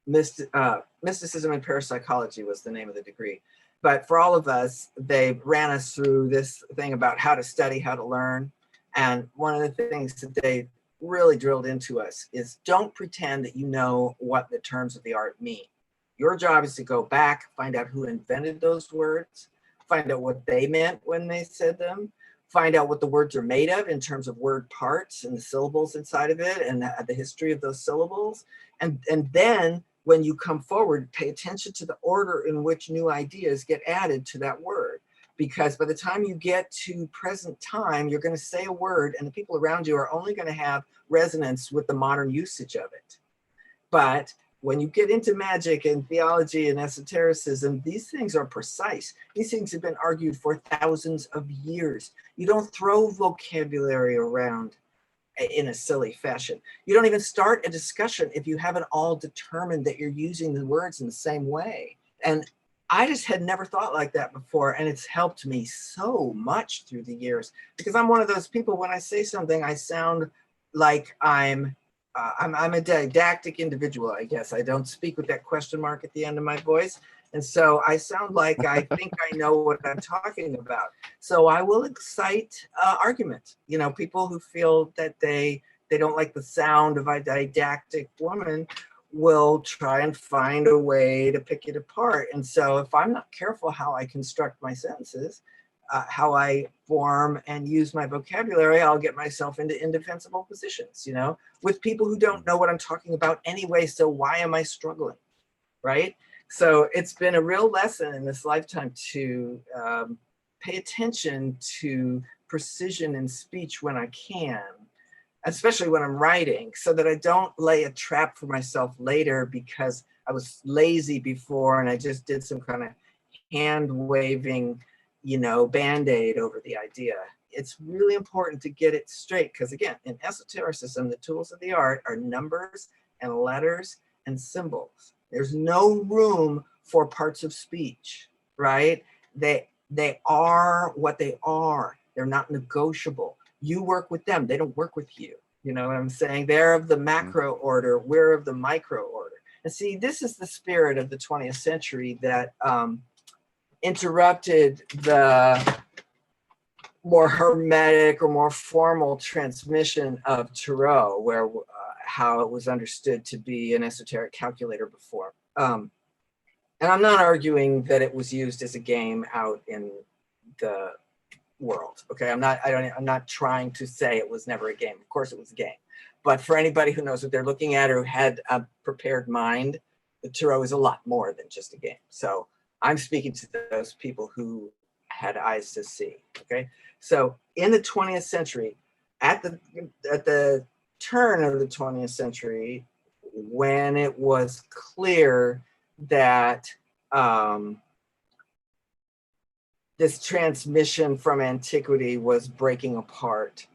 mysticism and parapsychology was the name of the degree. But for all of us, they ran us through this thing about how to study, how to learn. And one of the things that they really drilled into us is don't pretend that you know what the terms of the art mean. Your job is to go back, find out who invented those words, find out what they meant when they said them, find out what the words are made of in terms of word parts and the syllables inside of it and the history of those syllables. And then when you come forward, pay attention to the order in which new ideas get added to that word. Because by the time you get to present time, you're going to say a word and the people around you are only going to have resonance with the modern usage of it. But when you get into magic and theology and esotericism, these things are precise. These things have been argued for thousands of years. You don't throw vocabulary around in a silly fashion. You don't even start a discussion if you haven't all determined that you're using the words in the same way. And I just had never thought like that before. And it's helped me so much through the years because I'm one of those people, when I say something, I sound like I'm a didactic individual, I guess. I don't speak with that question mark at the end of my voice. And so I sound like I think I know what I'm talking about. So I will excite argument. You know, people who feel that they don't like the sound of a didactic woman will try and find a way to pick it apart. And so if I'm not careful how I construct my sentences, how I form and use my vocabulary, I'll get myself into indefensible positions, you know, with people who don't know what I'm talking about anyway. So why am I struggling, right? So it's been a real lesson in this lifetime to pay attention to precision in speech when I can, especially when I'm writing, so that I don't lay a trap for myself later because I was lazy before and I just did some kind of hand waving, you know, band-aid over the idea. It's really important to get it straight because, again, in esotericism, the tools of the art are numbers and letters and symbols. There's no room for parts of speech, right? They are what they are. They're not negotiable. You work with them. They don't work with you. You know what I'm saying? They're of the macro order. We're of the micro order. And see, this is the spirit of the 20th century that interrupted the more hermetic or more formal transmission of tarot, where how it was understood to be an esoteric calculator before. And I'm not arguing that it was used as a game out in the world. Okay, I'm not trying to say it was never a game. Of course it was a game. But for anybody who knows what they're looking at or had a prepared mind, the tarot is a lot more than just a game. So I'm speaking to those people who had eyes to see. Okay, so in the 20th century, at the turn of the 20th century, when it was clear that this transmission from antiquity was breaking apart.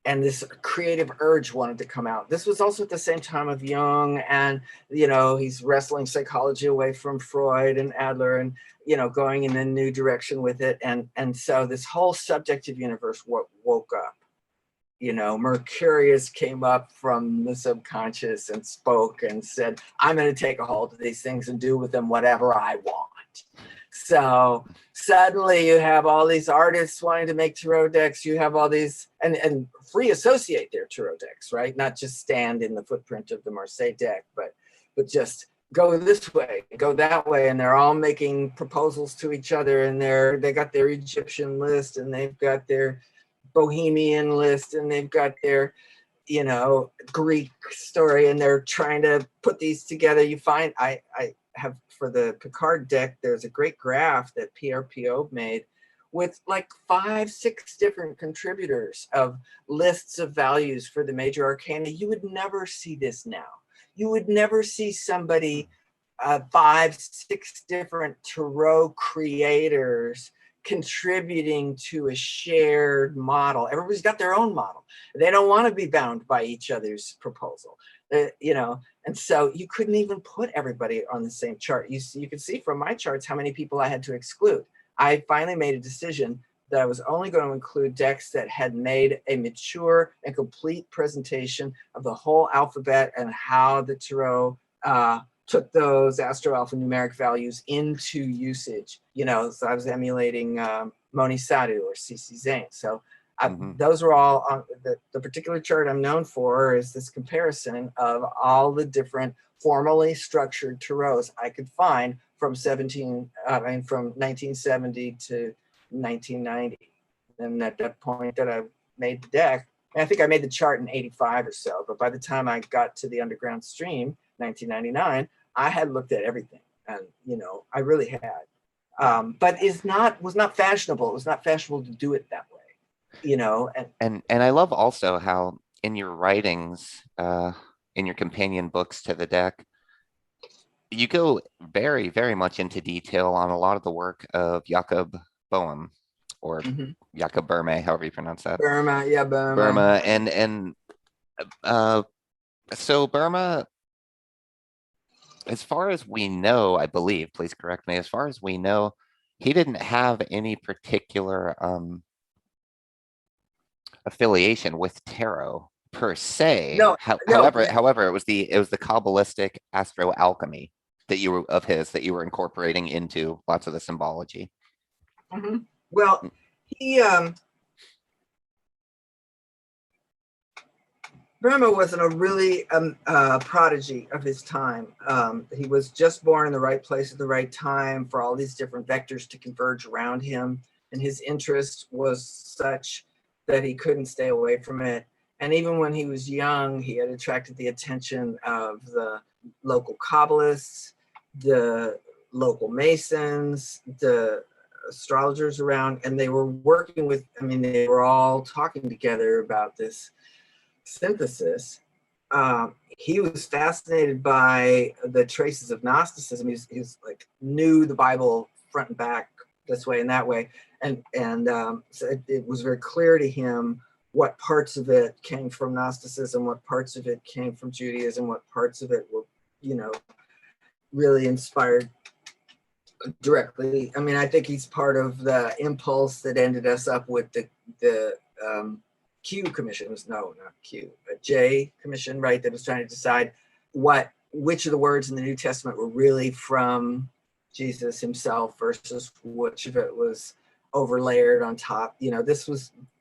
And this creative urge wanted to come out. This was also at the same time of Jung, and he's wrestling psychology away from Freud and Adler, and going in a new direction with it. And so this whole subjective universe woke up. Mercurius came up from the subconscious and spoke and said, I'm going to take a hold of these things and do with them whatever I want. So suddenly you have all these artists wanting to make tarot decks. You have all these and free associate their tarot decks, right? Not just stand in the footprint of the Marseille deck, but just go this way, go that way. And they're all making proposals to each other. And they got their Egyptian list, and they've got their Bohemian list, and they've got their Greek story, and they're trying to put these together. You find I have, for the Picard deck, there's a great graph that PRPO made with like 5-6 different contributors of lists of values for the major arcana. You would never see this now. You would never see somebody 5-6 different tarot creators contributing to a shared model. Everybody's got their own model. They don't want to be bound by each other's proposal, and so you couldn't even put everybody on the same chart. You can see from my charts how many people I had to exclude. I finally made a decision that I was only going to include decks that had made a mature and complete presentation of the whole alphabet and how the tarot took those Astro-alphanumeric values into usage. So I was emulating Moni Sadhu or CC Zane. So those were all on the particular chart I'm known for, is this comparison of all the different formally structured tarots I could find from 1970 to 1990. And at that point that I made the deck, I think I made the chart in 85 or so, but by the time I got to the underground stream, 1999, I had looked at everything, and I really had. But was not fashionable. It was not fashionable to do it that way, And I love also how in your writings, in your companion books to the deck, you go very, very much into detail on a lot of the work of Jakob Boehm, or Jakob Burme, however you pronounce that. Burma, yeah, Burma. Burma, and so Burma, as far as we know, I believe, please correct me, as far as we know, he didn't have any particular affiliation with tarot per se. No, however, it was the Kabbalistic astro-alchemy that you were incorporating into lots of the symbology. Well, he Burma wasn't a really prodigy of his time. He was just born in the right place at the right time for all these different vectors to converge around him, and his interest was such that he couldn't stay away from it. And even when he was young, he had attracted the attention of the local Kabbalists, the local Masons, the astrologers around, and they were working with, they were all talking together about this synthesis. He was fascinated by the traces of Gnosticism. He was like, knew the Bible front and back, this way and that way. And so it was very clear to him what parts of it came from Gnosticism, what parts of it came from Judaism, what parts of it were, really inspired directly. I think he's part of the impulse that ended us up with the Q commission. No, not Q, a J commission, right? That was trying to decide which of the words in the New Testament were really from Jesus himself versus which of it was overlayered on top.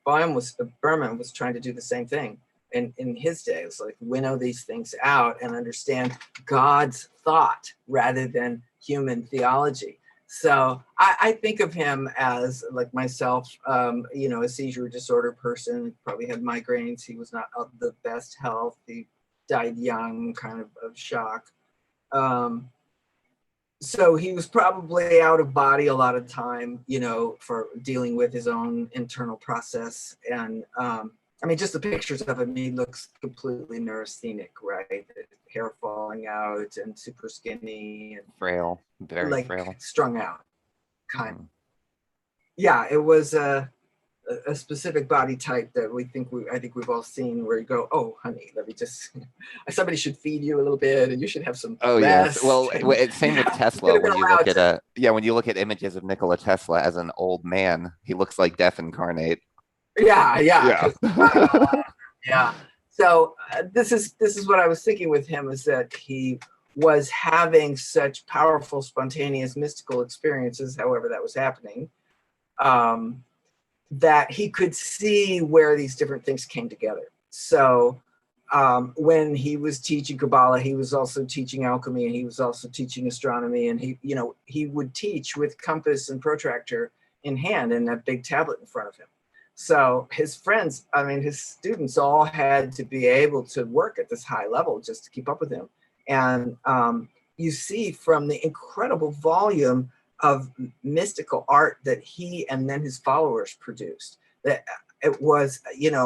Burman was trying to do the same thing in his day. It was like, winnow these things out and understand God's thought rather than human theology. So I think of him as, like myself, a seizure disorder person, probably had migraines. He was not of the best health. He died young, kind of shock. So he was probably out of body a lot of time, for dealing with his own internal process. And just the pictures of him, he looks completely neurasthenic, right? Hair falling out and super skinny and frail, very frail, strung out. kind. Mm. Yeah, it was a specific body type that I think we've all seen, where you go, oh honey, let me just somebody should feed you a little bit and you should have some Oh yes. rest. Well, And same with you could Tesla. have been When you look allowed at to. when you look at images of Nikola Tesla as an old man, he looks like death incarnate. Yeah, Yeah. because yeah. So this is what I was thinking with him, is that he was having such powerful, spontaneous, mystical experiences, however that was happening, um, that he could see where these different things came together. So when he was teaching Kabbalah, he was also teaching alchemy, and he was also teaching astronomy, and he would teach with compass and protractor in hand and that big tablet in front of him. So his friends, I mean, his students all had to be able to work at this high level just to keep up with him. And you see from the incredible volume of mystical art that he and then his followers produced, that it was,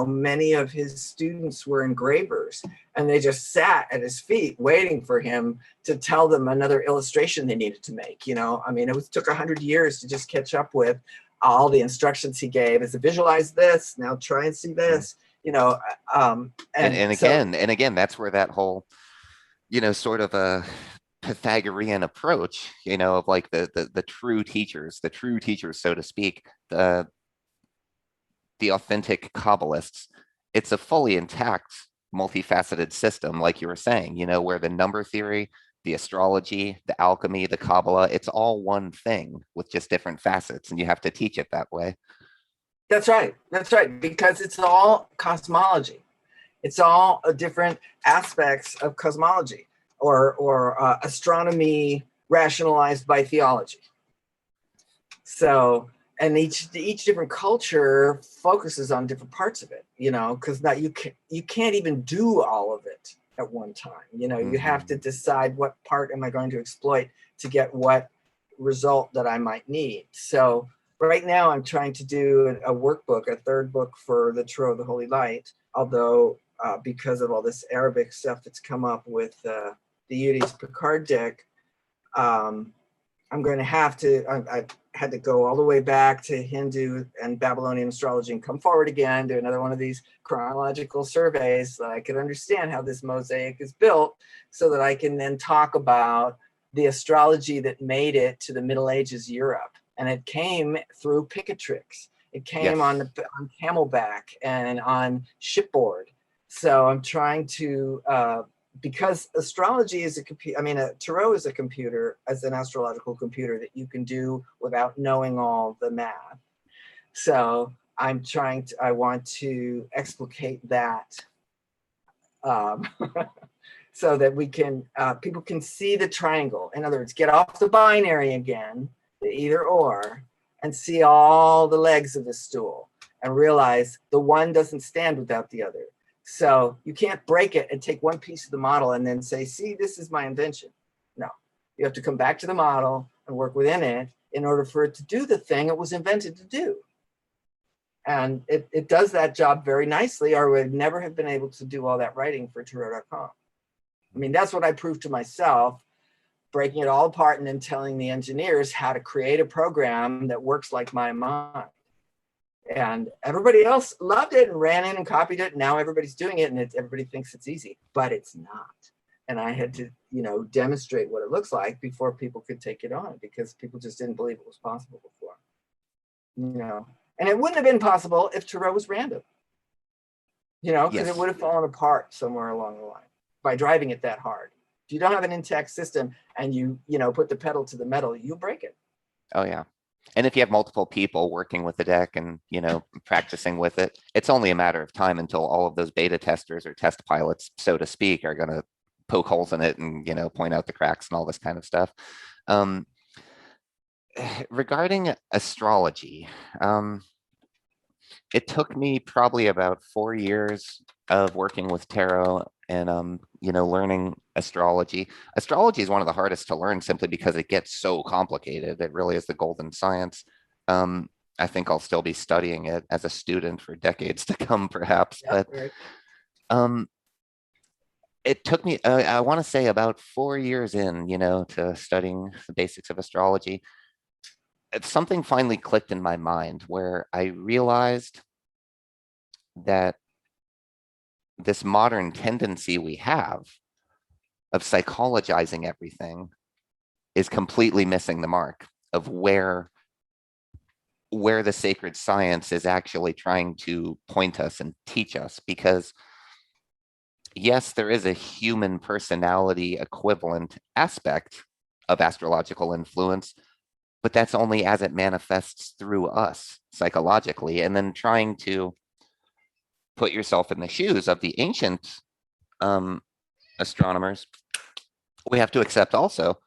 many of his students were engravers, and they just sat at his feet waiting for him to tell them another illustration they needed to make. I mean, took 100 years to just catch up with all the instructions he gave. As to visualize this, now try and see this, and so And again, that's where that whole, sort of a Pythagorean approach, of like the true teachers, so to speak, the authentic Kabbalists, it's a fully intact, multifaceted system, like you were saying, where the number theory, the astrology, the alchemy, the Kabbalah, it's all one thing with just different facets, and you have to teach it that way. that's right. That's right. Because it's all cosmology. It's all different aspects of cosmology, or astronomy rationalized by theology. So, and each different culture focuses on different parts of it, because now you can't even do all of it at one time. You have to decide what part am I going to exploit to get what result that I might need. So right now I'm trying to do a workbook, a third book for the Tarot of the Holy Light, although because of all this Arabic stuff that's come up with the Udi's Picard deck, I'm going to have to, I've had to go all the way back to Hindu and Babylonian astrology and come forward again, do another one of these chronological surveys so that I could understand how this mosaic is built, so that I can then talk about the astrology that made it to the Middle Ages Europe. And it came through Picatrix. It came Yes. on camelback and on shipboard. So I'm trying to, because astrology is a computer, I mean, a tarot is a computer, as an astrological computer that you can do without knowing all the math. So I want to explicate that, so that we can, people can see the triangle. In other words, get off the binary again, the either or, and see all the legs of the stool and realize the one doesn't stand without the other. So you can't break it and take one piece of the model and then say, see, this is my invention. No, you have to come back to the model and work within it in order for it to do the thing it was invented to do. And it does that job very nicely, or would never have been able to do all that writing for Tarot.com. I mean, that's what I proved to myself, breaking it all apart and then telling the engineers how to create a program that works like my mind. And everybody else loved it and ran in and copied it. And now everybody's doing it, and everybody thinks it's easy, but it's not. And I had to, demonstrate what it looks like before people could take it on, because people just didn't believe it was possible before. And it wouldn't have been possible if Tarot was random, because Yes. it would have fallen apart somewhere along the line by driving it that hard. If you don't have an intact system and you put the pedal to the metal, you'll break it. Oh yeah. And if you have multiple people working with the deck and, practicing with it, it's only a matter of time until all of those beta testers or test pilots, so to speak, are going to poke holes in it and, point out the cracks and all this kind of stuff. Regarding astrology, it took me probably about 4 years of working with tarot and learning astrology. Astrology is one of the hardest to learn simply because it gets so complicated. It really is the golden science. I think I'll still be studying it as a student for decades to come, perhaps. Yeah, But right. it took me, I want to say, about 4 years in, to studying the basics of astrology. something finally clicked in my mind where I realized that this modern tendency we have of psychologizing everything is completely missing the mark of where the sacred science is actually trying to point us and teach us. Because yes, there is a human personality equivalent aspect of astrological influence, but that's only as it manifests through us psychologically. And then trying to put yourself in the shoes of the ancient um, astronomers, we have to accept also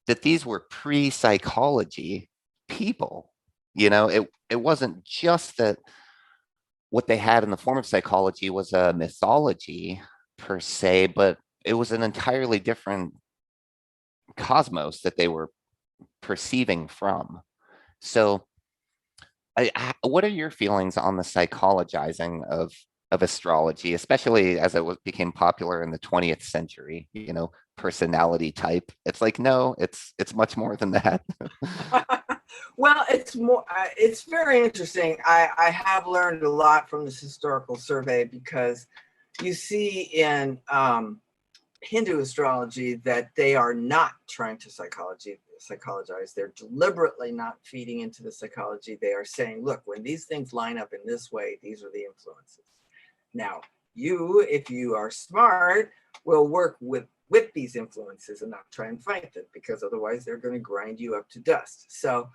that these were pre-psychology people. It wasn't just that what they had in the form of psychology was a mythology per se, but it was an entirely different cosmos that they were perceiving from. So, what are your feelings on the psychologizing of astrology, especially as it became popular in the 20th century? Personality type. It's like, no, it's much more than that. Well, it's more. It's very interesting. I have learned a lot from this historical survey because you see in Hindu astrology that they are not trying to psychologize. They're deliberately not feeding into the psychology. They are saying, look, when these things line up in this way, these are the influences. Now, you, if you are smart, will work with these influences and not try and fight them, because otherwise they're going to grind you up to dust. So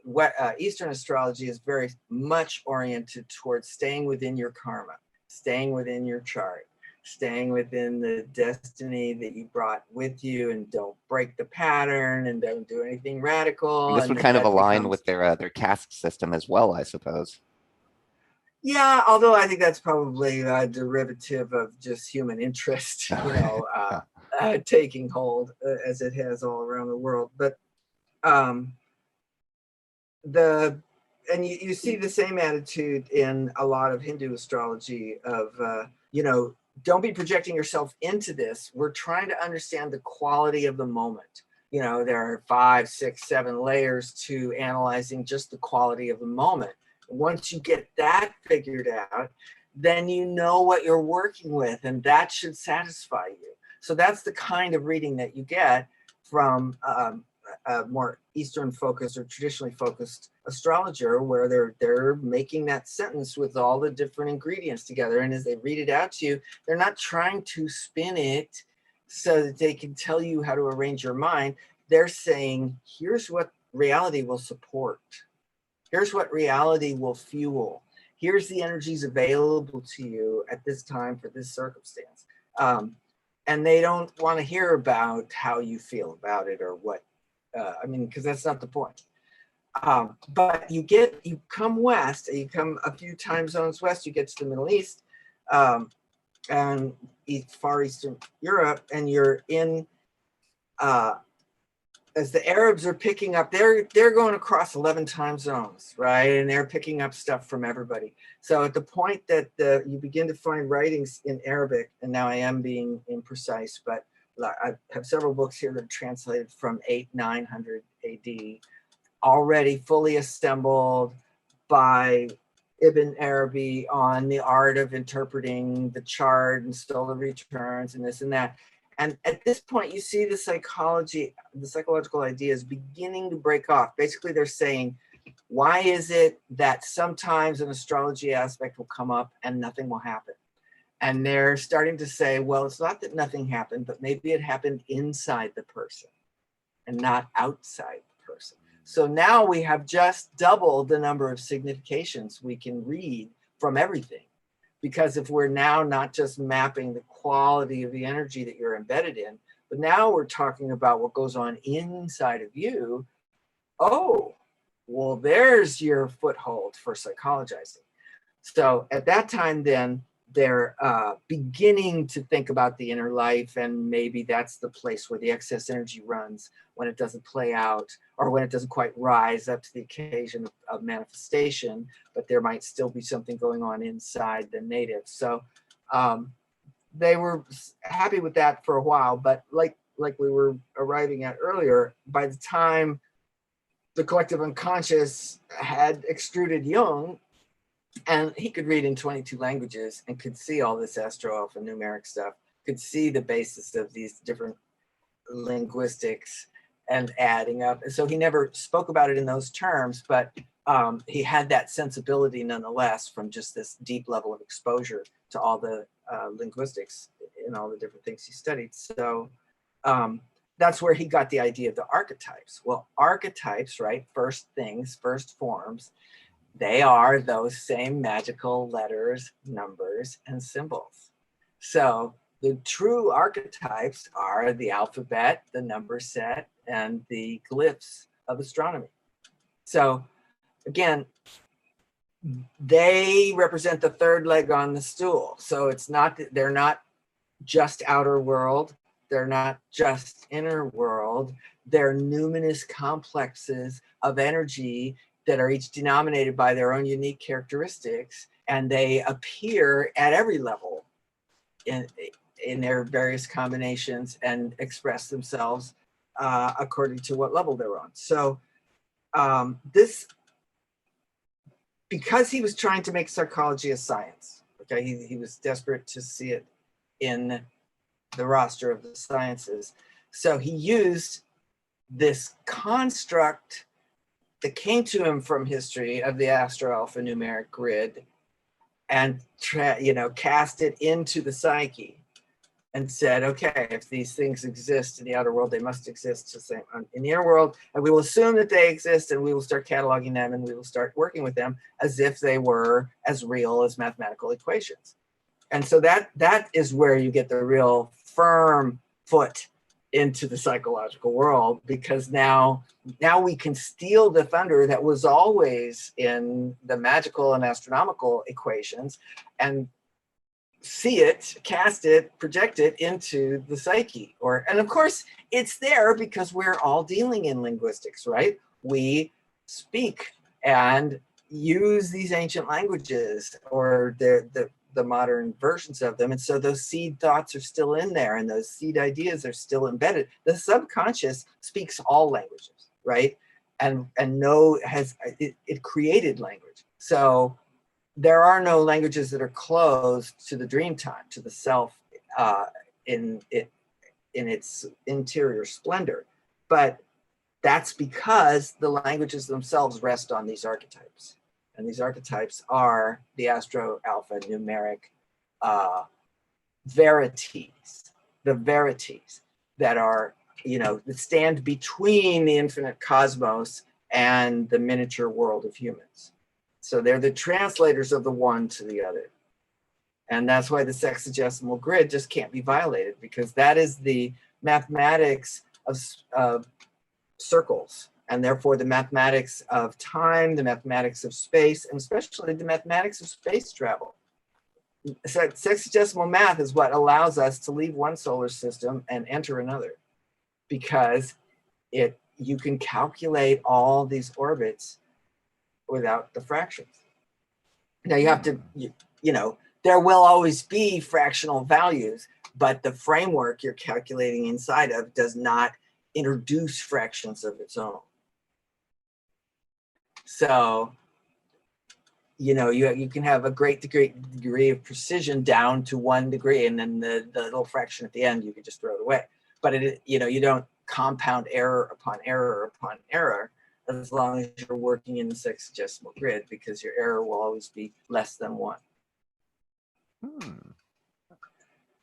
what Eastern astrology is very much oriented towards staying within your karma, staying within your chart, staying within the destiny that you brought with you, and don't break the pattern and don't do anything radical. This would kind of align with their caste system as well, I suppose. Yeah, although I think that's probably a derivative of just human interest, taking hold as it has all around the world. But you see the same attitude in a lot of Hindu astrology of, don't be projecting yourself into this. We're trying to understand the quality of the moment. There are 5, 6, 7 layers to analyzing just the quality of the moment. Once you get that figured out, then you know what you're working with, and that should satisfy you. So that's the kind of reading that you get from a more Eastern focused or traditionally focused astrologer, where they're making that sentence with all the different ingredients together. And as they read it out to you, they're not trying to spin it so that they can tell you how to arrange your mind. They're saying, here's what reality will support. Here's what reality will fuel. Here's the energies available to you at this time for this circumstance. And they don't want to hear about how you feel about it or what, because that's not the point. But you come west, you come a few time zones west, you get to the Middle East and Far Eastern Europe, and you're in, as the Arabs are picking up, they're going across 11 time zones, right? And they're picking up stuff from everybody. So at the point that you begin to find writings in Arabic, and now I am being imprecise, but I have several books here that are translated from 900 AD, already fully assembled by Ibn Arabi on the art of interpreting the chart and stellar returns and this and that. And at this point, you see the psychological ideas beginning to break off. Basically, they're saying, why is it that sometimes an astrology aspect will come up and nothing will happen? And they're starting to say, well, it's not that nothing happened, but maybe it happened inside the person and not outside the person. So now we have just doubled the number of significations we can read from everything. Because if we're now not just mapping the quality of the energy that you're embedded in, but now we're talking about what goes on inside of you, oh, well, there's your foothold for psychologizing. So at that time, then, they're beginning to think about the inner life, and maybe that's the place where the excess energy runs when it doesn't play out, or when it doesn't quite rise up to the occasion of manifestation, but there might still be something going on inside the native. So they were happy with that for a while, but like we were arriving at earlier, by the time the collective unconscious had extruded Jung, and he could read in 22 languages and could see all this astro-alphanumeric stuff, could see the basis of these different linguistics and adding up. And so he never spoke about it in those terms, but he had that sensibility nonetheless from just this deep level of exposure to all the linguistics and all the different things he studied. So that's where he got the idea of the archetypes. Well, archetypes, right? First things, first forms, they are those same magical letters, numbers, and symbols. So the true archetypes are the alphabet, the number set, and the glyphs of astronomy. So again, they represent the third leg on the stool. So it's not, they're not just outer world. They're not just inner world. They're numinous complexes of energy that are each denominated by their own unique characteristics, and they appear at every level in their various combinations and express themselves according to what level they're on. So this, because he was trying to make psychology a science, okay, he was desperate to see it in the roster of the sciences. So he used this construct that came to him from history of the astro-alphanumeric grid and cast it into the psyche and said, okay, if these things exist in the outer world, they must exist in the inner world, and we will assume that they exist, and we will start cataloging them, and we will start working with them as if they were as real as mathematical equations. And so that is where you get the real firm foot into the psychological world, because now we can steal the thunder that was always in the magical and astronomical equations and see it, cast it, project it into the psyche. And of course, it's there because we're all dealing in linguistics, right? We speak and use these ancient languages or the modern versions of them. And so those seed thoughts are still in there, and those seed ideas are still embedded. The subconscious speaks all languages, right? And it created language. So there are no languages that are closed to the dream time, to the self in its interior splendor. But that's because the languages themselves rest on these archetypes. And these archetypes are the astro-alphanumeric verities, the verities that are, that stand between the infinite cosmos and the miniature world of humans. So they're the translators of the one to the other. And that's why the sexagesimal grid just can't be violated, because that is the mathematics of circles, and therefore the mathematics of time, the mathematics of space, and especially the mathematics of space travel. So sexagesimal math is what allows us to leave one solar system and enter another, because you can calculate all these orbits without the fractions. Now you have to, there will always be fractional values, but the framework you're calculating inside of does not introduce fractions of its own. So, you can have a great degree of precision down to 1 degree, and then the little fraction at the end, you can just throw it away. But you don't compound error upon error upon error, as long as you're working in the sexagesimal grid, because your error will always be less than 1.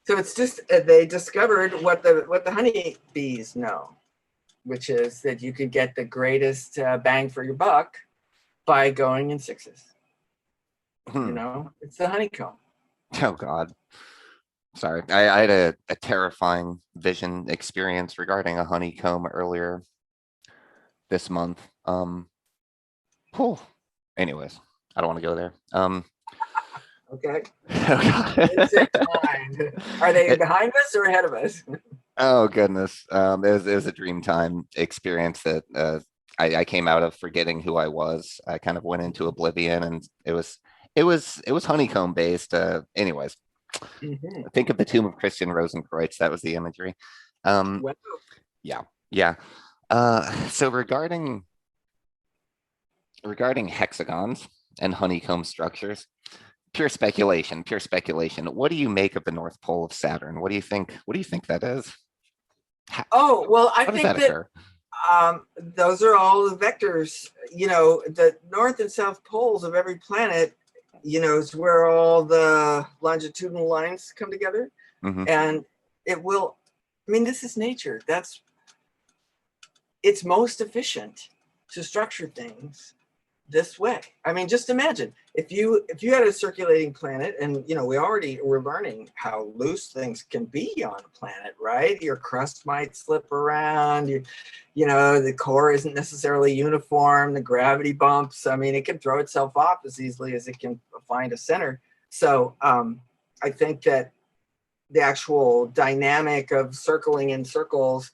So it's just they discovered what the honeybees know, which is that you could get the greatest bang for your buck by going in sixes. It's the honeycomb. Oh God. Sorry, I had a terrifying vision experience regarding a honeycomb earlier this month. Anyways, I don't want to go there. Okay. Oh God. Are they behind us or ahead of us? Oh goodness. It was a dream time experience that I came out of forgetting who I was. I kind of went into oblivion, and it was honeycomb based. Anyways, think of the tomb of Christian Rosenkreutz. That was the imagery. Wow. Yeah. So regarding regarding hexagons and honeycomb structures, pure speculation, pure speculation. What do you make of the North Pole of Saturn? What do you think? What do you think that is? How, Oh, well, I how does think that that occur? those are all the vectors. The north and south poles of every planet, is where all the longitudinal lines come together. Hmm. And it will, I mean, this is nature. It's most efficient to structure things this way. I mean, just imagine if you had a circulating planet, and we're learning how loose things can be on a planet, right? Your crust might slip around, the core isn't necessarily uniform, the gravity bumps. I mean, it can throw itself off as easily as it can find a center. So I think that the actual dynamic of circling in circles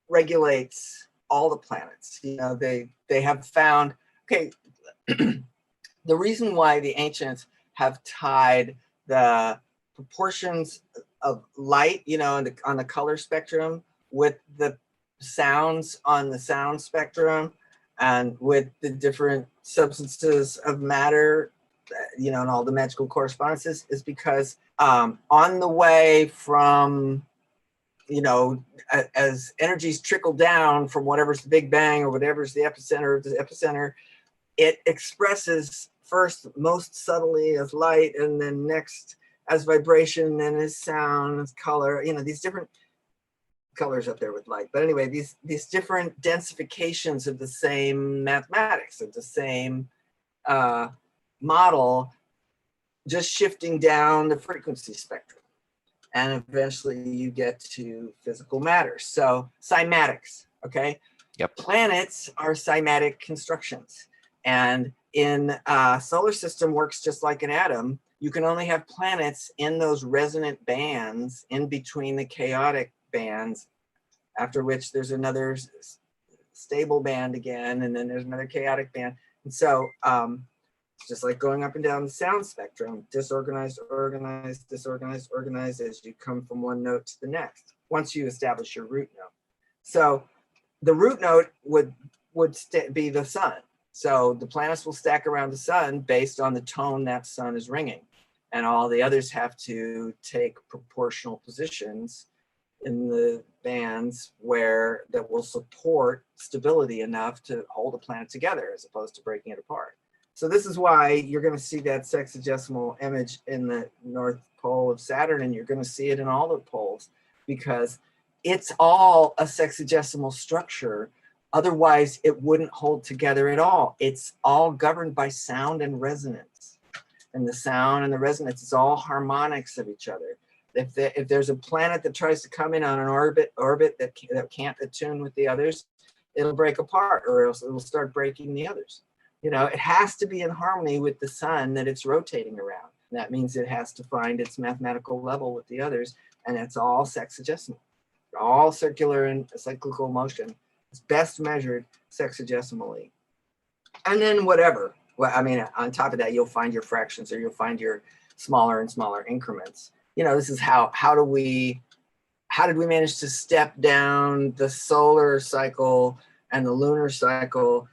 regulates all the planets. They have found, okay, the reason why the ancients have tied the proportions of light, on the color spectrum with the sounds on the sound spectrum and with the different substances of matter, and all the magical correspondences is because on the way from, as energies trickle down from whatever's the Big Bang or whatever's the epicenter of the epicenter, it expresses first most subtly as light, and then next as vibration, and as sound, as color, these different colors up there with light. But anyway, these different densifications of the same mathematics, of the same model, just shifting down the frequency spectrum. And eventually you get to physical matter. So cymatics, okay? Yep. Planets are cymatic constructions. And in solar system works just like an atom. You can only have planets in those resonant bands in between the chaotic bands, after which there's another stable band again, and then there's another chaotic band. And so it's just like going up and down the sound spectrum, disorganized, organized, disorganized, organized, as you come from one note to the next, once you establish your root note. So the root note would be the sun. So the planets will stack around the sun based on the tone that sun is ringing. And all the others have to take proportional positions in the bands that will support stability enough to hold a planet together as opposed to breaking it apart. So this is why you're going to see that sexagesimal image in the North Pole of Saturn, and you're going to see it in all the poles, because it's all a sexagesimal structure. Otherwise, it wouldn't hold together at all. It's all governed by sound and resonance. And the sound and the resonance is all harmonics of each other. If there's a planet that tries to come in on an orbit that can't attune with the others, it'll break apart, or else it'll start breaking the others. It has to be in harmony with the sun that it's rotating around. That means it has to find its mathematical level with the others, and it's all sexagesimal. All circular and cyclical motion. It's best measured sexagesimally. And then whatever. Well, I mean, on top of that, you'll find your fractions, or you'll find your smaller and smaller increments. This is how did we manage to step down the solar cycle and the lunar cycle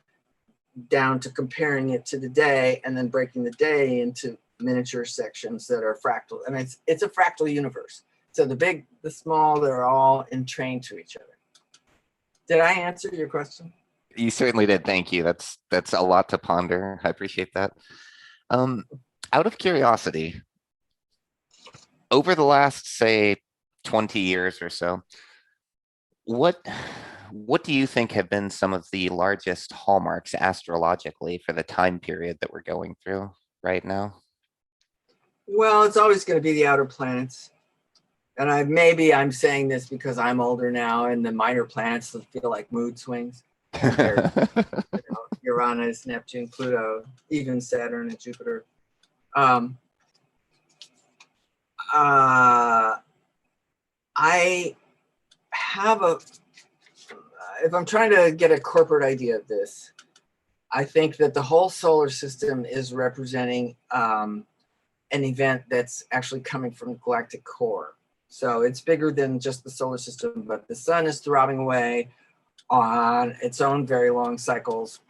down to comparing it to the day, and then breaking the day into miniature sections that are fractal. I mean, it's a fractal universe. So the big, the small, they're all entrained to each other. Did I answer your question? You certainly did. Thank you. That's a lot to ponder. I appreciate that. Out of curiosity, over the last, say, 20 years or so, what do you think have been some of the largest hallmarks astrologically for the time period that we're going through right now? Well, it's always going to be the outer planets. And I'm saying this because I'm older now, and the minor planets feel like mood swings. Uranus, Neptune, Pluto, even Saturn and Jupiter. I have if I'm trying to get a corporate idea of this, I think that the whole solar system is representing an event that's actually coming from the galactic core. So it's bigger than just the solar system, but the sun is throbbing away on its own very long cycles.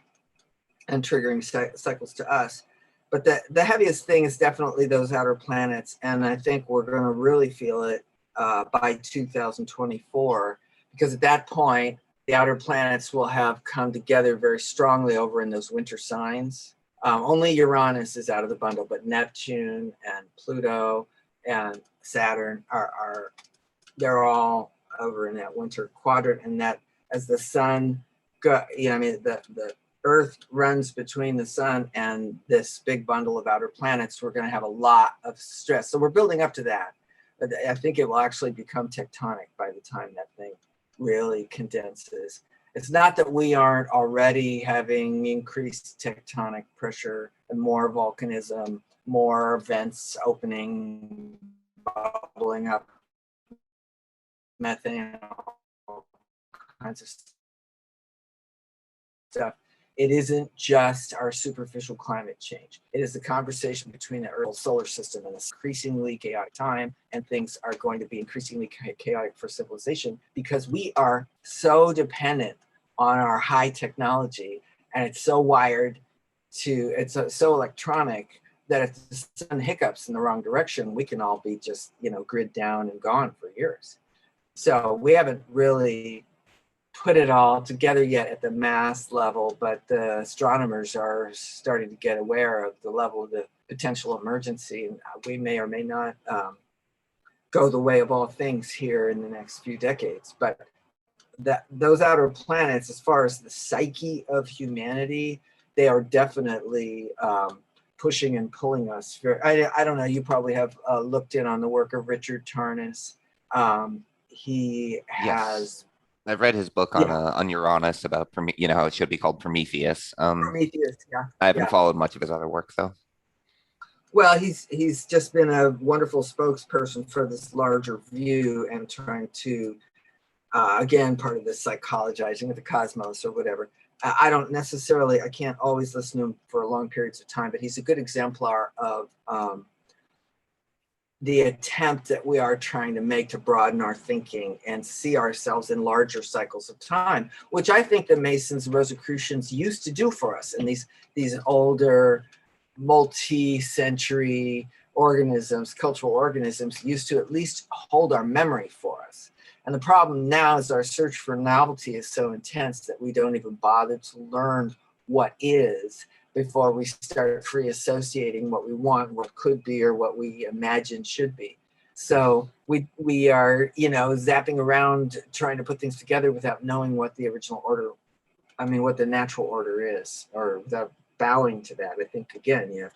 and triggering cycles to us. But the heaviest thing is definitely those outer planets. And I think we're going to really feel it by 2024, because at that point, the outer planets will have come together very strongly over in those winter signs. Only Uranus is out of the bundle, but Neptune and Pluto and Saturn they're all over in that winter quadrant. And that as the sun, the Earth runs between the sun and this big bundle of outer planets, we're going to have a lot of stress. So we're building up to that. But I think it will actually become tectonic by the time that thing really condenses. It's not that we aren't already having increased tectonic pressure and more volcanism, more vents opening, bubbling up, methane, all kinds of stuff. It isn't just our superficial climate change. It is the conversation between the Earth solar system and this increasingly chaotic time, and things are going to be increasingly chaotic for civilization because we are so dependent on our high technology, and it's so wired to, it's so electronic that if the sun hiccups in the wrong direction, we can all be just, grid down and gone for years. So we haven't really put it all together yet at the mass level, but the astronomers are starting to get aware of the level of the potential emergency, and we may or may not go the way of all things here in the next few decades. But those outer planets, as far as the psyche of humanity, they are definitely pushing and pulling us. I don't know, you probably have looked in on the work of Richard Tarnas. He has... Yes. I've read his book on Uranus about how it should be called Prometheus. Prometheus, yeah. I haven't followed much of his other work though. Well, he's just been a wonderful spokesperson for this larger view and trying to, again, part of the psychologizing of the cosmos or whatever. I can't always listen to him for long periods of time, but he's a good exemplar of the attempt that we are trying to make to broaden our thinking and see ourselves in larger cycles of time, which I think the Masons and Rosicrucians used to do for us. And these older multi-century organisms, cultural organisms, used to at least hold our memory for us. And the problem now is our search for novelty is so intense that we don't even bother to learn what is before we start free associating what we want, what could be, or what we imagine should be. So we are, zapping around trying to put things together without knowing what the original order, what the natural order is, or without bowing to that. I think, again, you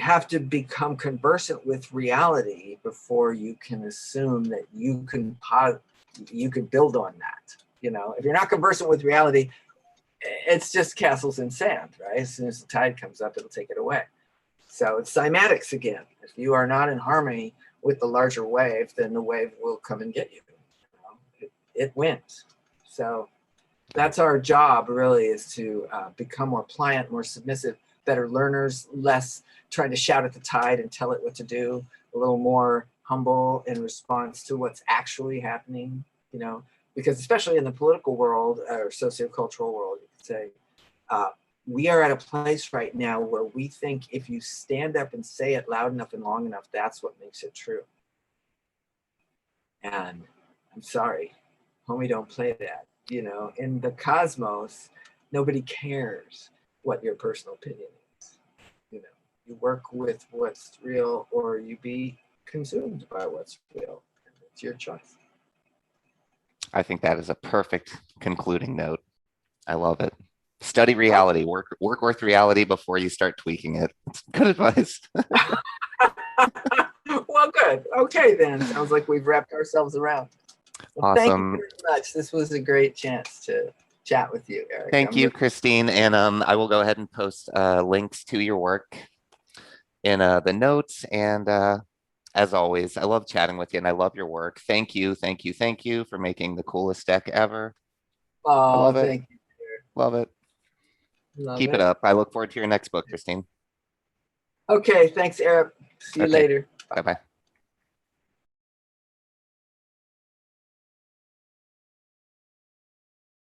have to become conversant with reality before you can assume that you can build on that. If you're not conversant with reality, it's just castles in sand, right? As soon as the tide comes up, it'll take it away. So it's cymatics again. If you are not in harmony with the larger wave, then the wave will come and get you. It wins. So that's our job, really, is to become more pliant, more submissive, better learners, less trying to shout at the tide and tell it what to do, a little more humble in response to what's actually happening, because especially in the political world or sociocultural world, you could say, we are at a place right now where we think if you stand up and say it loud enough and long enough, that's what makes it true. And I'm sorry, homie, don't play that. In the cosmos, nobody cares what your personal opinion is. You work with what's real, or you be consumed by what's real. It's your choice. I think that is a perfect concluding note. I love it. Study reality. Work with reality before you start tweaking it. It's good advice. Well, good. Okay, then. Sounds like we've wrapped ourselves around. Well, awesome. Thank you very much. This was a great chance to chat with you, Eric. Thank you, Christine. And I will go ahead and post links to your work in the notes. And as always, I love chatting with you and I love your work. Thank you for making the coolest deck ever. Oh, love it. Thank you. Love it. Keep it up. I look forward to your next book, Christine. Okay, thanks, Eric. See you later. Bye-bye.